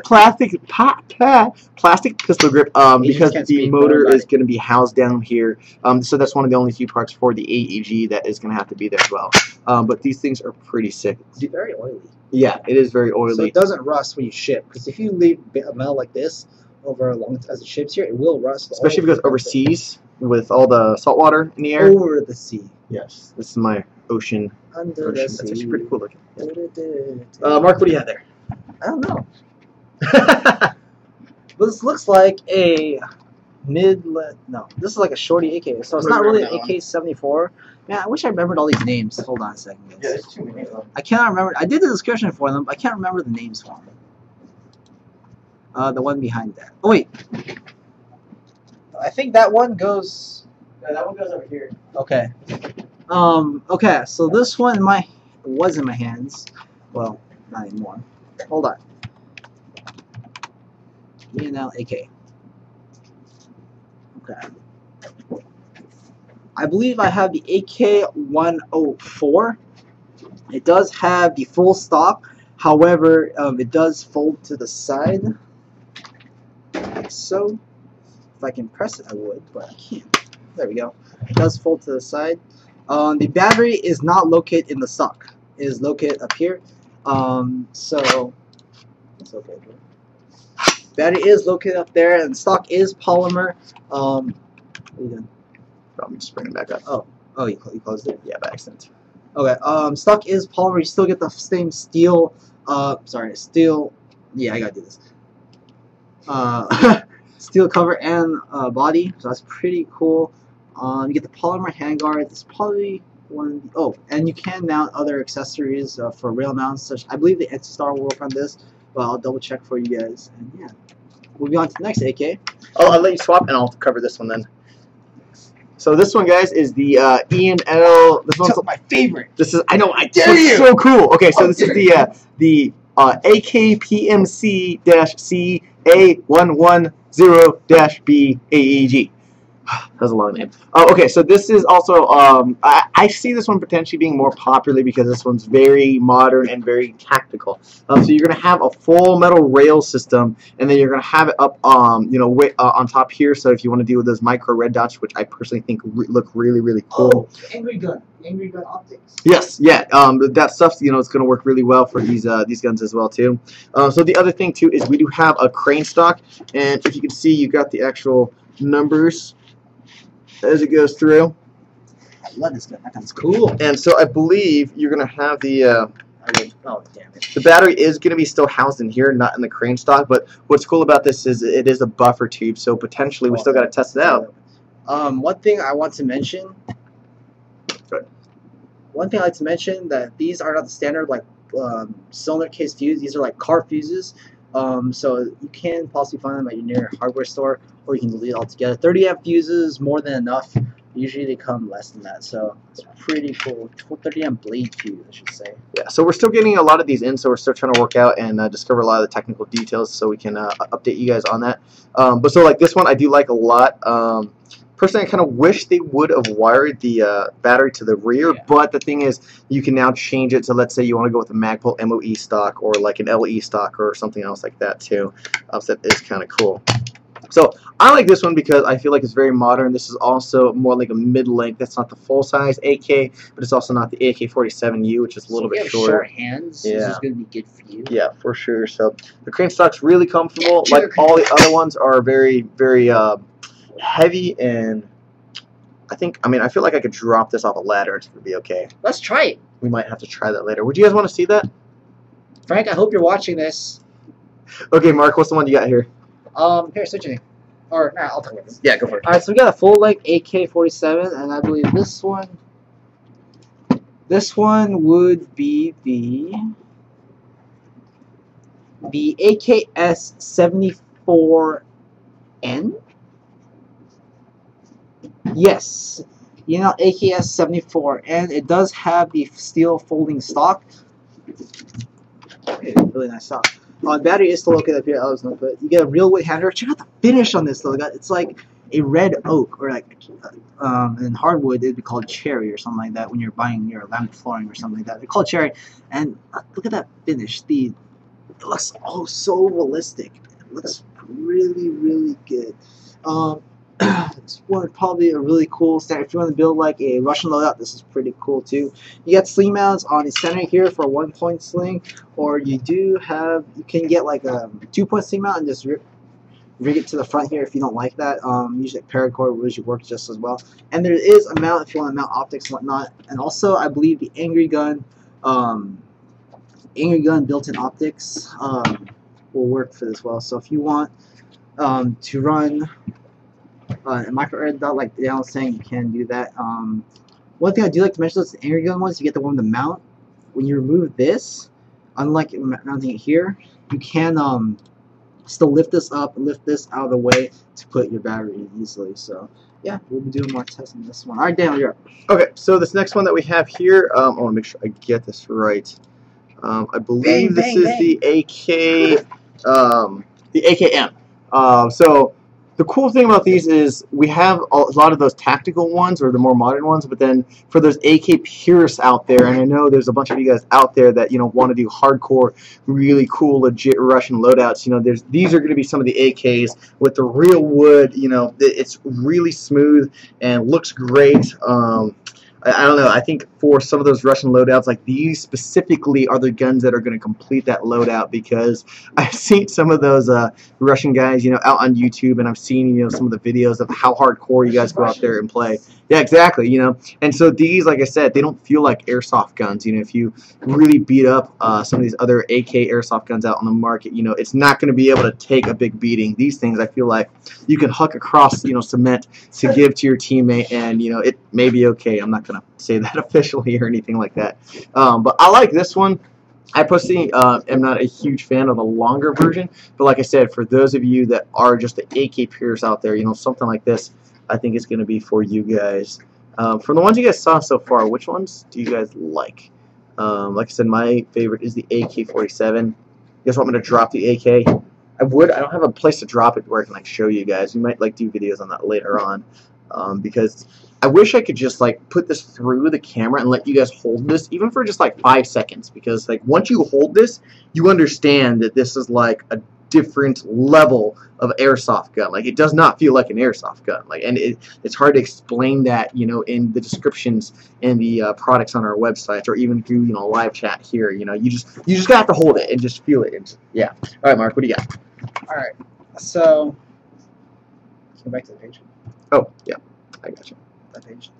Plastic pistol grip. Because the motor is going to be housed down here. So that's one of the only few parts for the AEG that is going to have to be there as well. But these things are pretty sick. It's very oily. Yeah, it is very oily. So it doesn't rust when you ship. Because if you leave a metal like this over a long time as it ships here, it will rust. Especially because overseas with all the salt water in the air. Over the sea. Yes, this is my ocean. Under the sea. That's actually pretty cool looking. Mark, what do you have there? I don't know. But this looks like a no, this is like a shorty AK. So it's not really an AK-74. Man, I wish I remembered all these names. Hold on a second. Guys. Yeah, there's too many of them. I cannot remember. I did the description for them, but I can't remember the names for them. The one behind that. Oh wait, I think that one goes. Yeah, that one goes over here. Okay. Okay. So this one was in my hands. Well, not anymore. Hold on. E&L AK. Okay. I believe I have the AK-104. It does have the full stock. However, it does fold to the side. Like so. If I can press it, I would, but I can't. There we go. It does fold to the side. The battery is not located in the stock. It is located up here. So it's okay. Battery is located up there, and stock is polymer. What are you doing? I'm just bringing it back up. Oh, you closed it? Yeah, by accident. Okay. Stock is polymer. You still get the same steel. Steel. Yeah, I gotta do this. Steel cover and body. So that's pretty cool. You get the polymer handguard. It's probably one. Oh, and you can mount other accessories for rail mounts. Such I believe the Anti-Star will work on this, but I'll double check for you guys. And yeah, moving on to the next AK. Oh, I'll let you swap, and I'll cover this one then. So this one, guys, is the E&L. This one's my favorite. This is, I know, I dare you. So cool. Okay, so this is the AKPMC-CA110-B AEG. That was a long name. Okay, so this is also, I see this one potentially being more popular because this one's very modern and very tactical. So you're going to have a full metal rail system, and then you're going to have it up, on top here. So if you want to deal with those micro red dots, which I personally think look really, really cool. Oh, angry gun optics. Yes, yeah, that stuff, it's going to work really well for these guns as well too. So the other thing too is we do have a crane stock, and if you can see, you got the actual numbers as it goes through. I love this gun. That gun's cool. And so I believe you're going to have the oh, damn it. the battery is going to be still housed in here, not in the crane stock. But what's cool about this is it is a buffer tube, so potentially we still got to test it out. One thing I want to mention. Good. One thing I like to mention that these are not the standard cylinder case fuse. These are like car fuses. So you can possibly find them at your near hardware store, or you can delete it altogether. 30 amp fuses, more than enough. Usually they come less than that, so it's pretty cool. 30 amp blade fuse, I should say. Yeah, so we're still getting a lot of these in, so we're still trying to work out and discover a lot of the technical details so we can update you guys on that. But so like this one I do like a lot. Personally, I kind of wish they would have wired the battery to the rear, but the thing is, you can now change it to, let's say you want to go with a Magpul MOE stock or like an LE stock or something else like that too. So that is kind of cool. So I like this one because I feel like it's very modern. This is also more like a mid-length. That's not the full-size AK, but it's also not the AK-47U, which is a little bit shorter. Short hands. Yeah. This is going to be good for you. Yeah, for sure. So the crane stock's really comfortable. Like all the other ones are very, very heavy, and I feel like I could drop this off a ladder and it would be okay. Let's try it. We might have to try that later. Would you guys want to see that? Frank, I hope you're watching this. Okay, Mark, what's the one you got here? Here, switching. Or, nah, I'll talk about this. Yeah, go for it. Alright, so we got a full-length AK-47, and I believe this one would be the the AKS 74N. Yes, AKS 74, and it does have the steel folding stock. Okay, really nice stock. Battery is still located up here, but you get a real wood hander. Check out the finish on this though. It's like a red oak, or like in hardwood it'd be called cherry or something like that when you're buying your laminate flooring or something like that. They're called cherry, and look at that finish. It looks so realistic. It looks really, really good. It's probably a really cool stand. If you want to build like a Russian loadout, this is pretty cool too. You get sling mounts on the center here for a 1-point sling, or you can get like a 2-point sling mount and just rig it to the front here if you don't like that. Usually paracord usually works just as well. And there is a mount if you want to mount optics and whatnot. And also I believe the Angry Gun built-in optics will work for this well. So if you want to run a micro air dot like Dale was saying, you can do that. One thing I do like to mention is the Angry Gun ones, you get the one with the mount. When you remove this, unlike mounting it here, you can still lift this up and lift this out of the way to put your battery in easily. So yeah, we'll be doing more tests on this one. All right, Daniel, you're up. Okay, so this next one that we have here, I want to make sure I get this right. I believe this is the AK, the AKM. So the cool thing about these is we have a lot of those tactical ones or the more modern ones, but then for those AK purists out there, and I know there's a bunch of you guys out there that want to do hardcore, really cool, legit Russian loadouts. These are going to be some of the AKs with the real wood. It's really smooth and looks great. I don't know. I think for some of those Russian loadouts, like these specifically, are the guns that are going to complete that loadout, because I've seen some of those Russian guys, out on YouTube, and I've seen, some of the videos of how hardcore you guys go out there and play. Yeah, exactly. And so these, like I said, they don't feel like airsoft guns. If you really beat up some of these other AK airsoft guns out on the market, it's not going to be able to take a big beating. These things, I feel like you can huck across, cement to give to your teammate, and it may be okay. I'm not going to say that officially or anything like that. But I like this one. I personally am not a huge fan of the longer version, but like I said, for those of you that are just the AK purists out there, something like this, I think it's going to be for you guys. From the ones you guys saw so far, which ones do you guys like? Like I said, my favorite is the AK-47. You guys want me to drop the AK? I would. I don't have a place to drop it where I can show you guys. We might do videos on that later on, because I wish I could just put this through the camera and let you guys hold this, even for just 5 seconds. Because once you hold this, you understand that this is a different level of airsoft gun. It does not feel like an airsoft gun. And it's hard to explain that, in the descriptions and the products on our websites, or even through live chat here. You just got to hold it and just feel it. Yeah. All right, Mark, what do you got? All right. So let's go back to the page. Oh, yeah, I got you. That page.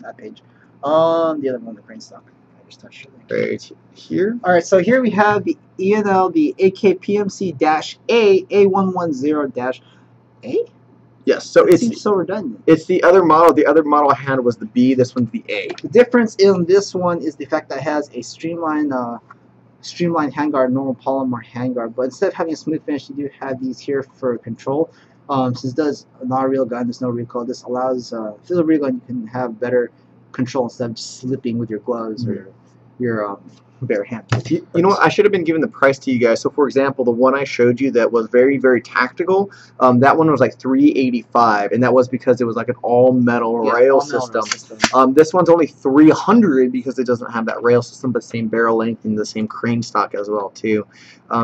The other one, the grain stock. I just touched it. Right here. All right, so here we have the ENL, the AK-PMC-A, A110-A. Yes, so it seems so redundant. It's the other model. The other model I had was the B. This one's the A. The difference in this one is the fact that it has a streamlined handguard, normal polymer handguard, but instead of having a smooth finish, you do have these here for control. Since it does not a real gun, there's no recoil. This allows, if it's a real gun, you can have better control instead of just slipping with your gloves or your bare hand. You know what? I should have been giving the price to you guys. So, for example, the one I showed you that was very, very tactical, that one was $385, and that was because it was an all-metal rail system. This one's only $300 because it doesn't have that rail system, but same barrel length and the same crane stock as well, too.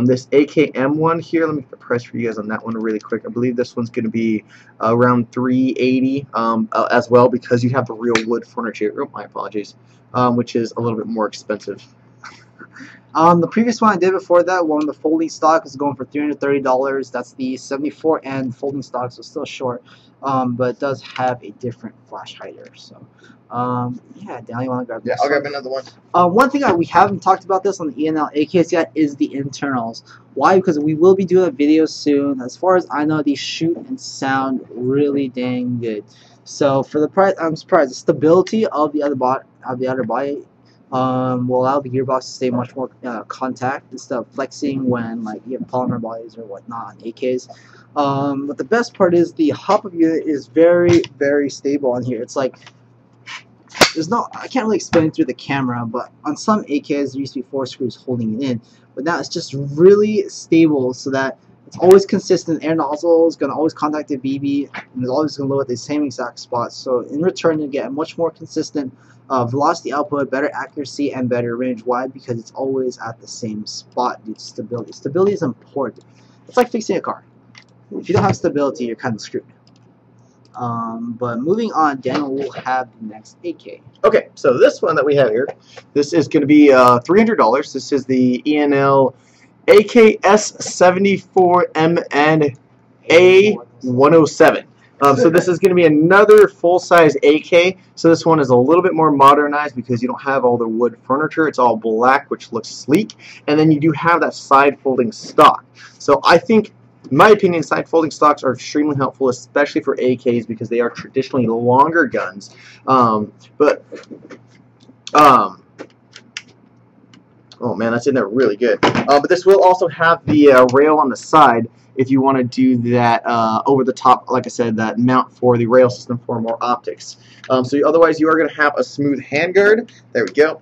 This AKM one here, let me get the price for you guys on that one really quick. I believe this one's going to be around $380 as well, because you have the real wood furniture. Oh, my apologies. Which is a little bit more expensive. The previous one I did before that, one of the folding stock is going for $330. That's the 74N folding stock, so still short, but it does have a different flash hider. So, yeah, Dan, you want to grab this? Yeah, I'll grab another one. One thing we haven't talked about this on the ENL AKs yet is the internals. Why? Because we will be doing a video soon. As far as I know, these shoot and sound really dang good. So for the price, I'm surprised. The stability of the outer body will allow the gearbox to stay much more contact instead of flexing when like you have polymer bodies or whatnot on AKs. But the best part is the hop-up unit is very, very stable on here. It's like there's no, I can't really explain it through the camera, but on some AKs there used to be 4 screws holding it in, but now it's just really stable so that it's always consistent. Air nozzle is going to always contact the BB and it's always going to load at the same exact spot. So in return you get a much more consistent velocity output, better accuracy, and better range. Why? Because it's always at the same spot due to stability. Stability is important. It's like fixing a car. If you don't have stability, you're kind of screwed. But moving on, Daniel will have the next AK. Okay, so this one that we have here, this is going to be $300. This is the ENL AKS74MN A107. So this is going to be another full-size AK. So this one is a little bit more modernized because you don't have all the wood furniture. It's all black, which looks sleek. And then you do have that side-folding stock. So I think, in my opinion, side-folding stocks are extremely helpful, especially for AKs because they are traditionally longer guns. Oh man, that's in there really good. But this will also have the rail on the side if you want to do that over the top, like I said, that mount for the rail system for more optics. Otherwise, you are going to have a smooth handguard. There we go.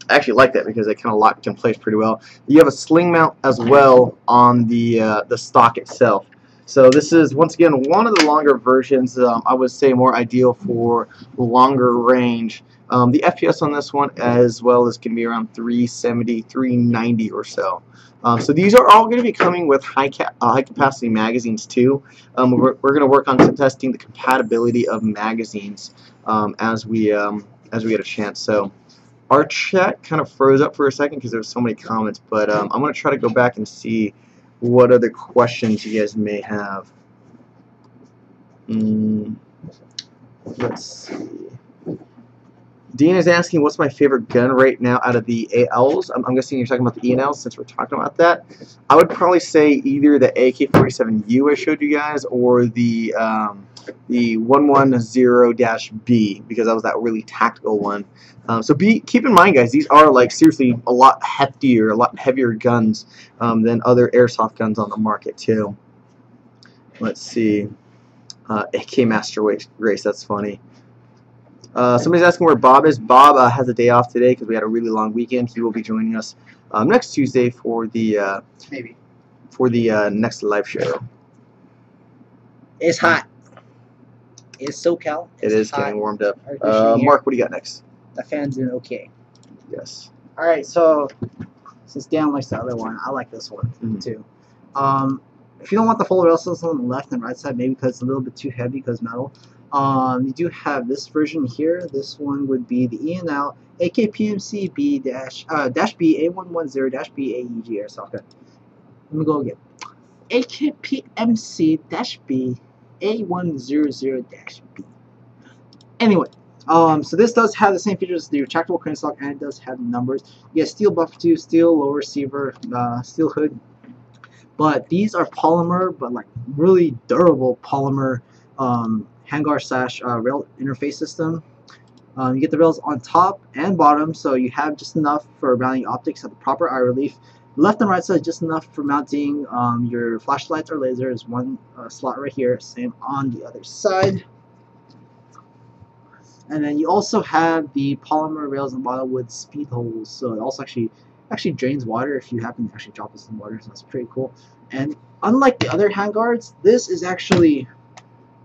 I actually like that because they kind of locked in place pretty well. You have a sling mount as well on the stock itself. So this is, once again, one of the longer versions. I would say more ideal for longer range. The FPS on this one as well is going to be around 370, 390 or so. So these are all going to be coming with high capacity magazines too. We're going to work on testing the compatibility of magazines as we get a chance. So our chat kind of froze up for a second because there's so many comments, but I'm going to try to go back and see what other questions you guys may have. Let's see. Dean is asking, what's my favorite gun right now out of the ALs? I'm guessing you're talking about the ENLs since we're talking about that. I would probably say either the AK-47U I showed you guys or the 110-B because that was that really tactical one. Keep in mind, guys, these are like seriously a lot heftier, a lot heavier guns than other airsoft guns on the market too. Let's see. AK Master Race, that's funny. Somebody's asking where Bob is. Bob has a day off today because we had a really long weekend. He will be joining us next Tuesday for the next live show. It's hot. It's SoCal. It is hot. getting warmed up. Mark, what do you got next? The fan's doing okay. Yes. All right. So since Dan likes the other one, I like this one too. If you don't want the full rail system on the left and right side, maybe because it's a little bit too heavy because metal. You do have this version here. This one would be the ENL AKPMC B B A110 B AEG airsoft gun. Let me go again. AKPMC B A100 B. Anyway, so this does have the same features as the retractable crane stock, and it does have numbers. You get steel buffer tube, steel lower receiver, steel hood. But these are polymer, but like really durable polymer. Handguard / rail interface system. You get the rails on top and bottom, so you have just enough for mounting optics at the proper eye relief. Left and right side just enough for mounting your flashlights or lasers. One slot right here, same on the other side. And then you also have the polymer rails on the bottom with speed holes, so it also actually drains water if you happen to actually drop this in water, so that's pretty cool. And unlike the other handguards, this is actually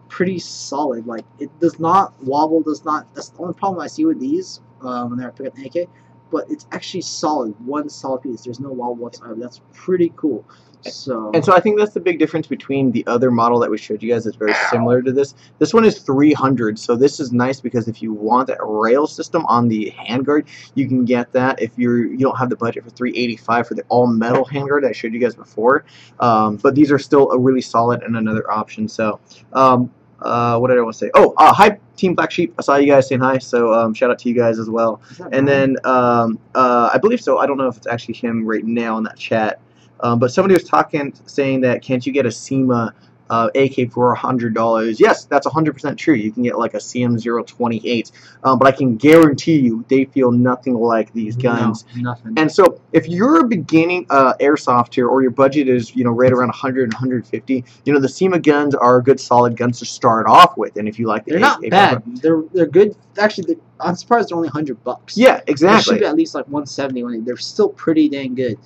pretty solid. Like, it does not wobble, that's the only problem I see with these when I pick up an AK, but it's actually solid, one solid piece. There's no wobble whatsoever. That's pretty cool. So I think that's the big difference between the other model that we showed you guys that's very similar to this. This one is 300, so this is nice because if you want that rail system on the handguard, you can get that. If you don't have the budget for 385 for the all-metal handguard I showed you guys before, but these are still a really solid and another option. So what did I want to say? Oh, hi Team Black Sheep. I saw you guys saying hi, so shout out to you guys as well. And then I believe so. I don't know if it's actually him right now in that chat. But somebody was saying that can't you get a SEMA AK for $100. Yes, that's 100% true. You can get like a CM028, but I can guarantee you they feel nothing like these guns. No, nothing. And so, if you're a beginning airsoft here, or your budget is right around 100 and 150, the SEMA guns are good, solid guns to start off with. And if you like, they're not bad. They're good. Actually, I'm surprised they're only $100. Yeah, exactly. They should be at least like 170 when they're still pretty dang good.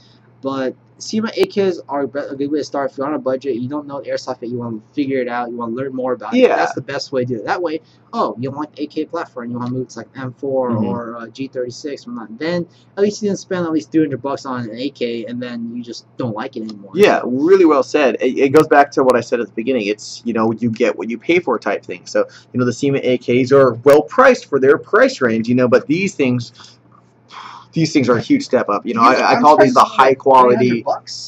But SEMA AKs are a good way to start. If you're on a budget, you don't know airsoft yet, you want to figure it out, you want to learn more about it. That's the best way to do it. That way, you want AK platform, you want to move to like M4 or G36 or not. Then at least you didn't spend at least $300 on an AK, and then you just don't like it anymore. Yeah, really well said. It goes back to what I said at the beginning. It's you get what you pay for type thing. So the SEMA AKs are well priced for their price range. But these things are a huge step up. I call these the high quality.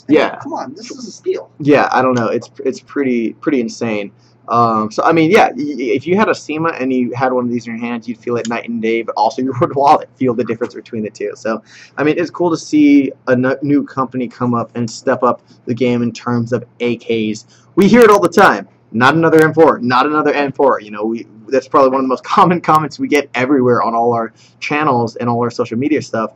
Yeah, come on, this is a steal. Yeah, I don't know. It's pretty insane. So I mean, yeah, if you had a SEMA and you had one of these in your hands, you'd feel it night and day. But also your wallet feel the difference between the two. So I mean, it's cool to see a new company come up and step up the game in terms of AKs. We hear it all the time. Not another M4. Not another M4. That's probably one of the most common comments we get everywhere on all our channels and all our social media stuff.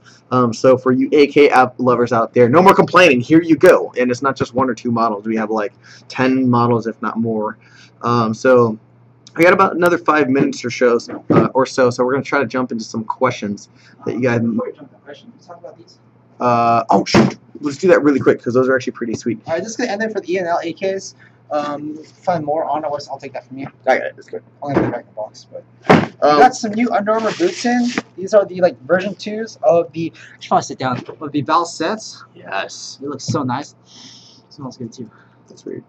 So for you AK app lovers out there, no more complaining. Here you go. And it's not just 1 or 2 models. We have like 10 models, if not more. So I got about another 5 minutes or so. So we're going to try to jump into some questions that you guys. Before we jump into questions, let's talk about these. Oh, shoot. Let's do that really quick because those are actually pretty sweet. All right, this is going to end there for the E&L AKs. Find more on our website. I'll take that from you. I got it. That's good. I'm gonna put it back in the box. But we got some new Under Armour boots in. These are the version 2s of the. I should probably sit down. Of the Val sets. Yes. It looks so nice. It smells good too. That's weird.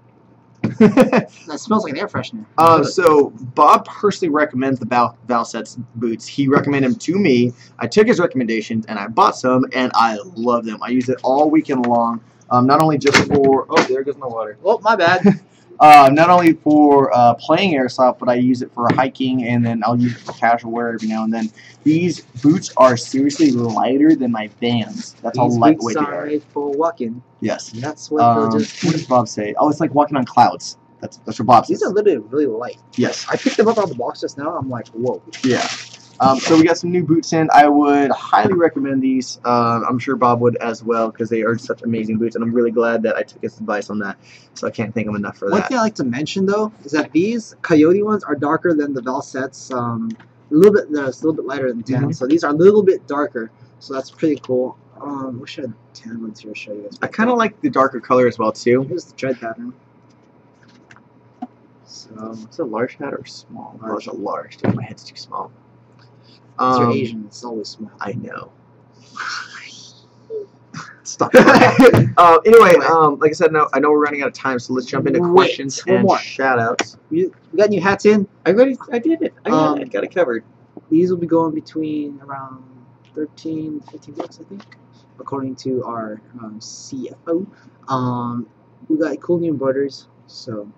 That smells like an air freshener. So Bob personally recommends the Valsets boots. He recommended them to me. I took his recommendations and I bought some, and I love them. I use it all weekend long. Not only just for there goes my water. Oh, my bad. Not only for playing airsoft, but I use it for hiking, and then I'll use it for casual wear every now and then. These boots are seriously lighter than my Vans. That's how lightweight they are. For walking. Yes. And that's what what does Bob say? Oh, it's like walking on clouds. That's what Bob says. These are literally really light. Yes. I picked them up out of the box just now. I'm like, whoa. Yeah. So we got some new boots in. I would highly recommend these. I'm sure Bob would as well because they are such amazing boots, and I'm really glad that I took his advice on that. So I can't thank him enough for that. One thing I like to mention though is that these Coyote ones are darker than the Valsets. A little bit lighter than 10. So these are a little bit darker. So that's pretty cool. We should have 10 ones here to show you guys. I kind of like the darker color as well too. Here's the tread pattern. So it's a large hat or small? Oh, it's a large. Dude, my head's too small. You're Asian. It's always small. I know. Stop. Anyway, like I said, I know we're running out of time, so let's jump into questions and shout-outs. We got new hats in. I did it. I got it covered. These will be going between around 13 to 15 bucks, I think, according to our CFO. We got cool new embroideries, so.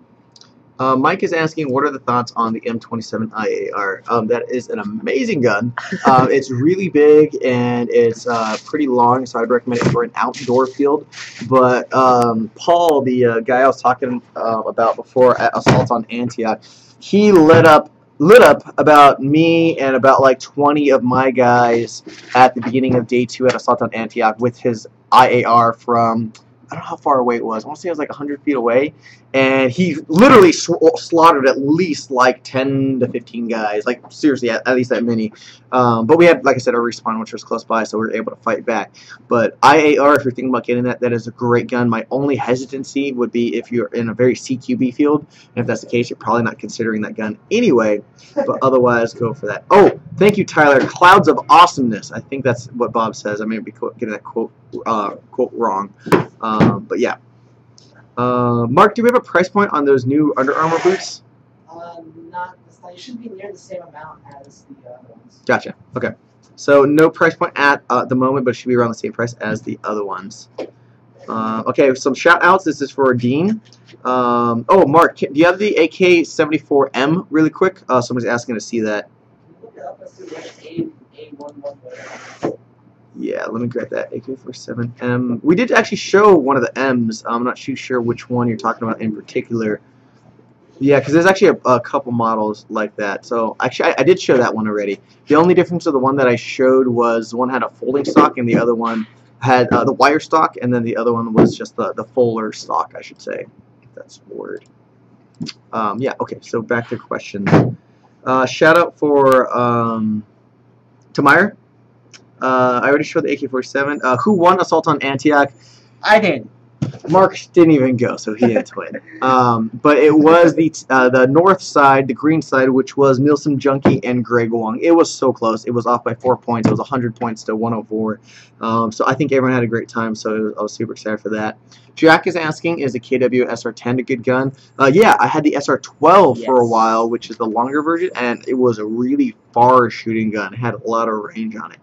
Mike is asking, what are the thoughts on the M27 IAR? That is an amazing gun. It's really big and it's pretty long, so I'd recommend it for an outdoor field. But Paul, the guy I was talking about before at Assault on Antioch, he lit up about me and about like 20 of my guys at the beginning of day 2 at Assault on Antioch with his IAR from, I don't know how far away it was. I want to say it was like 100 feet away. And he literally slaughtered at least like 10 to 15 guys. Like, seriously, at least that many. But we had, like I said, a respawn, which was close by, so we were able to fight back. But IAR, if you're thinking about getting that is a great gun. My only hesitancy would be if you're in a very CQB field. And if that's the case, you're probably not considering that gun anyway. But otherwise, go for that. Oh, thank you, Tyler. Clouds of Awesomeness. I think that's what Bob says. I may be getting that quote wrong. But yeah. Mark, do we have a price point on those new Under Armour boots? It should be near the same amount as the other ones. Gotcha. Okay. So no price point at the moment, but it should be around the same price as the other ones. Okay, some shout outs. This is for Dean. Oh, Mark, do you have the AK-74M really quick? Somebody's asking to see that. Look it up. Let's see what A11. Yeah, let me grab that AK-47M. We did actually show one of the M's. I'm not too sure which one you're talking about in particular. Yeah, because there's actually a couple models like that. So actually, I did show that one already. The only difference of the one that I showed was one had a folding stock and the other one had the wire stock, and then the other one was just the fuller stock, I should say. If that's the word. Yeah, okay, so back to questions. Shout out for Tamir. I already showed the AK-47. Who won Assault on Antioch? I did. Mark didn't even go, so he didn't win. But it was the north side, the green side, which was Milsim Junkie and Greg Wong. It was so close. It was off by 4 points. It was 100 points to 104. So I think everyone had a great time, so I was super excited for that. Jack is asking, is the KW SR10 a good gun? Yeah, I had the SR12 for a while, which is the longer version, and it was a really far shooting gun. It had a lot of range on it.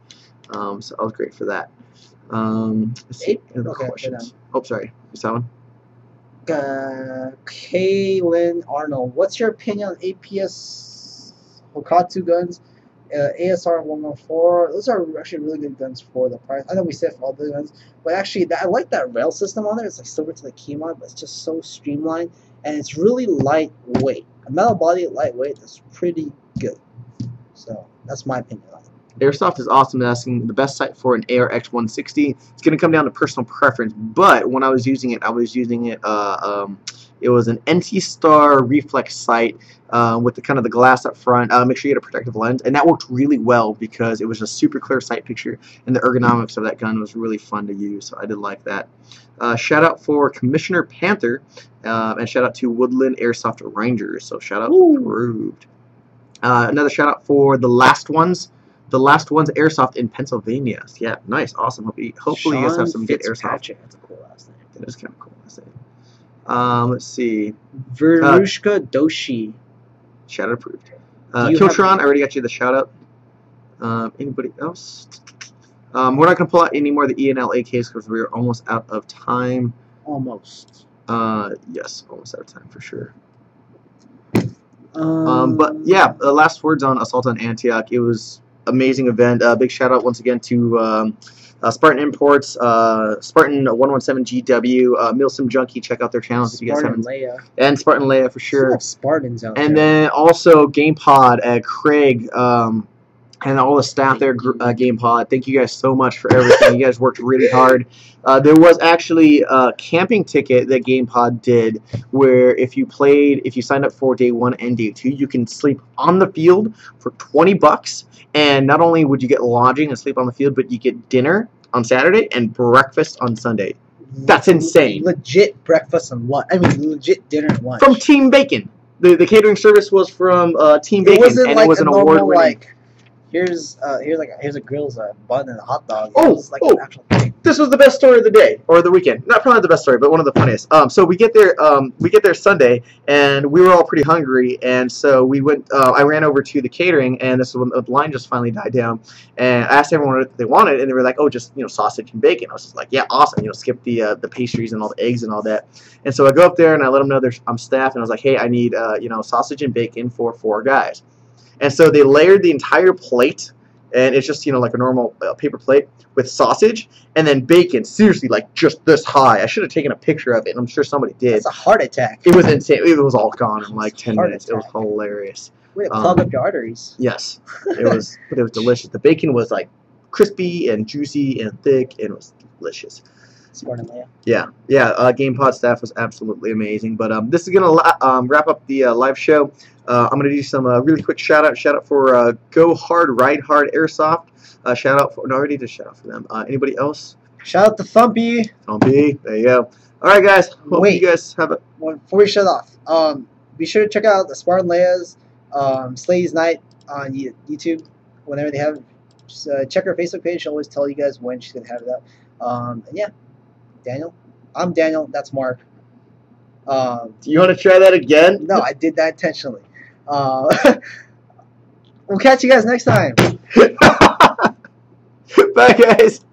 So I was great for that. Let's see. Any other questions? Oh, sorry. Is that one? Kaylin Arnold, what's your opinion on APS Hokatsu guns? ASR 104. Those are actually really good guns for the price. I know we said for all the guns, but actually, I like that rail system on there. It's like similar to the Keymon, but it's just so streamlined and it's really lightweight. A metal body, lightweight. That's pretty good. So that's my opinion on it. Airsoft is awesome. Asking the best sight for an ARX 160. It's going to come down to personal preference, but when I was using it, it was an NT-Star reflex sight with the kind of the glass up front. Make sure you get a protective lens, and that worked really well because it was a super clear sight picture, and the ergonomics of that gun was really fun to use. So I did like that. Shout out for Commissioner Panther, and shout out to Woodland Airsoft Rangers. So shout out approved. Another shout out for the last ones. The last one's Airsoft in Pennsylvania. Yeah, nice, awesome. Hopefully you guys have some good Airsoft. That's a cool last name. That is kind of cool last name. Let's see. Verushka Doshi. Shout out approved. Kiltron, I already got you the shout out. Anybody else? We're not going to pull out any more of the ENL AKs because we're almost out of time. Almost. Yes, almost out of time for sure. But yeah, the last words on Assault on Antioch. It was amazing event. Big shout out once again to Spartan Imports, Spartan 117 GW, Milsim Junkie. Check out their channels if you guys haven't. And Spartan Leia for sure. Spartans out there. And then also GamePod, Craig, and all the staff there, GamePod. Thank you guys so much for everything. You guys worked really hard. There was actually a camping ticket that GamePod did where if you signed up for day 1 and day 2, you can sleep on the field for $20. And not only would you get lodging and sleep on the field, but you get dinner on Saturday and breakfast on Sunday. That's insane. Legit breakfast and what? I mean, legit dinner and lunch. From Team Bacon. The catering service was from Team Bacon, and it was an award-winning. Like, here's a grill's bun and a hot dog. An actual thing. This was the best story of the day or the weekend. Not probably the best story, but one of the funniest. So we get there Sunday, and we were all pretty hungry, and so we went. I ran over to the catering, and this is when the line just finally died down. And I asked everyone what they wanted, and they were like, "Oh, just sausage and bacon." I was just like, "Yeah, awesome." Skip the pastries and all the eggs and all that. And so I go up there and I let them know I'm staff, and I was like, "Hey, I need sausage and bacon for 4 guys." And so they layered the entire plate, and it's just like a normal paper plate with sausage and then bacon. Seriously, like just this high. I should have taken a picture of it, and I'm sure somebody did. That's a heart attack. It was insane. It was all gone in like 10 minutes. It was hilarious. Way to plug up your arteries. Yes, it was. But it was delicious. The bacon was like crispy and juicy and thick, and it was delicious. Spartan Leia. Yeah. GamePod staff was absolutely amazing. But this is gonna wrap up the live show. I'm gonna do some really quick shout out. Shout out for Go Hard, Ride Hard Airsoft. Shout out for I already did shout out for them. Anybody else? Shout out to Thumpy. Thumpy. There you go. All right, guys. Hope you guys have a. Before we shut off, be sure to check out the Spartan Leia's Slay's Night on YouTube whenever they have it. Just check her Facebook page. She'll always tell you guys when she's gonna have it up. And yeah, Daniel. I'm Daniel. That's Mark. Do you want to try that again? No, I did that intentionally. We'll catch you guys next time. Bye, guys.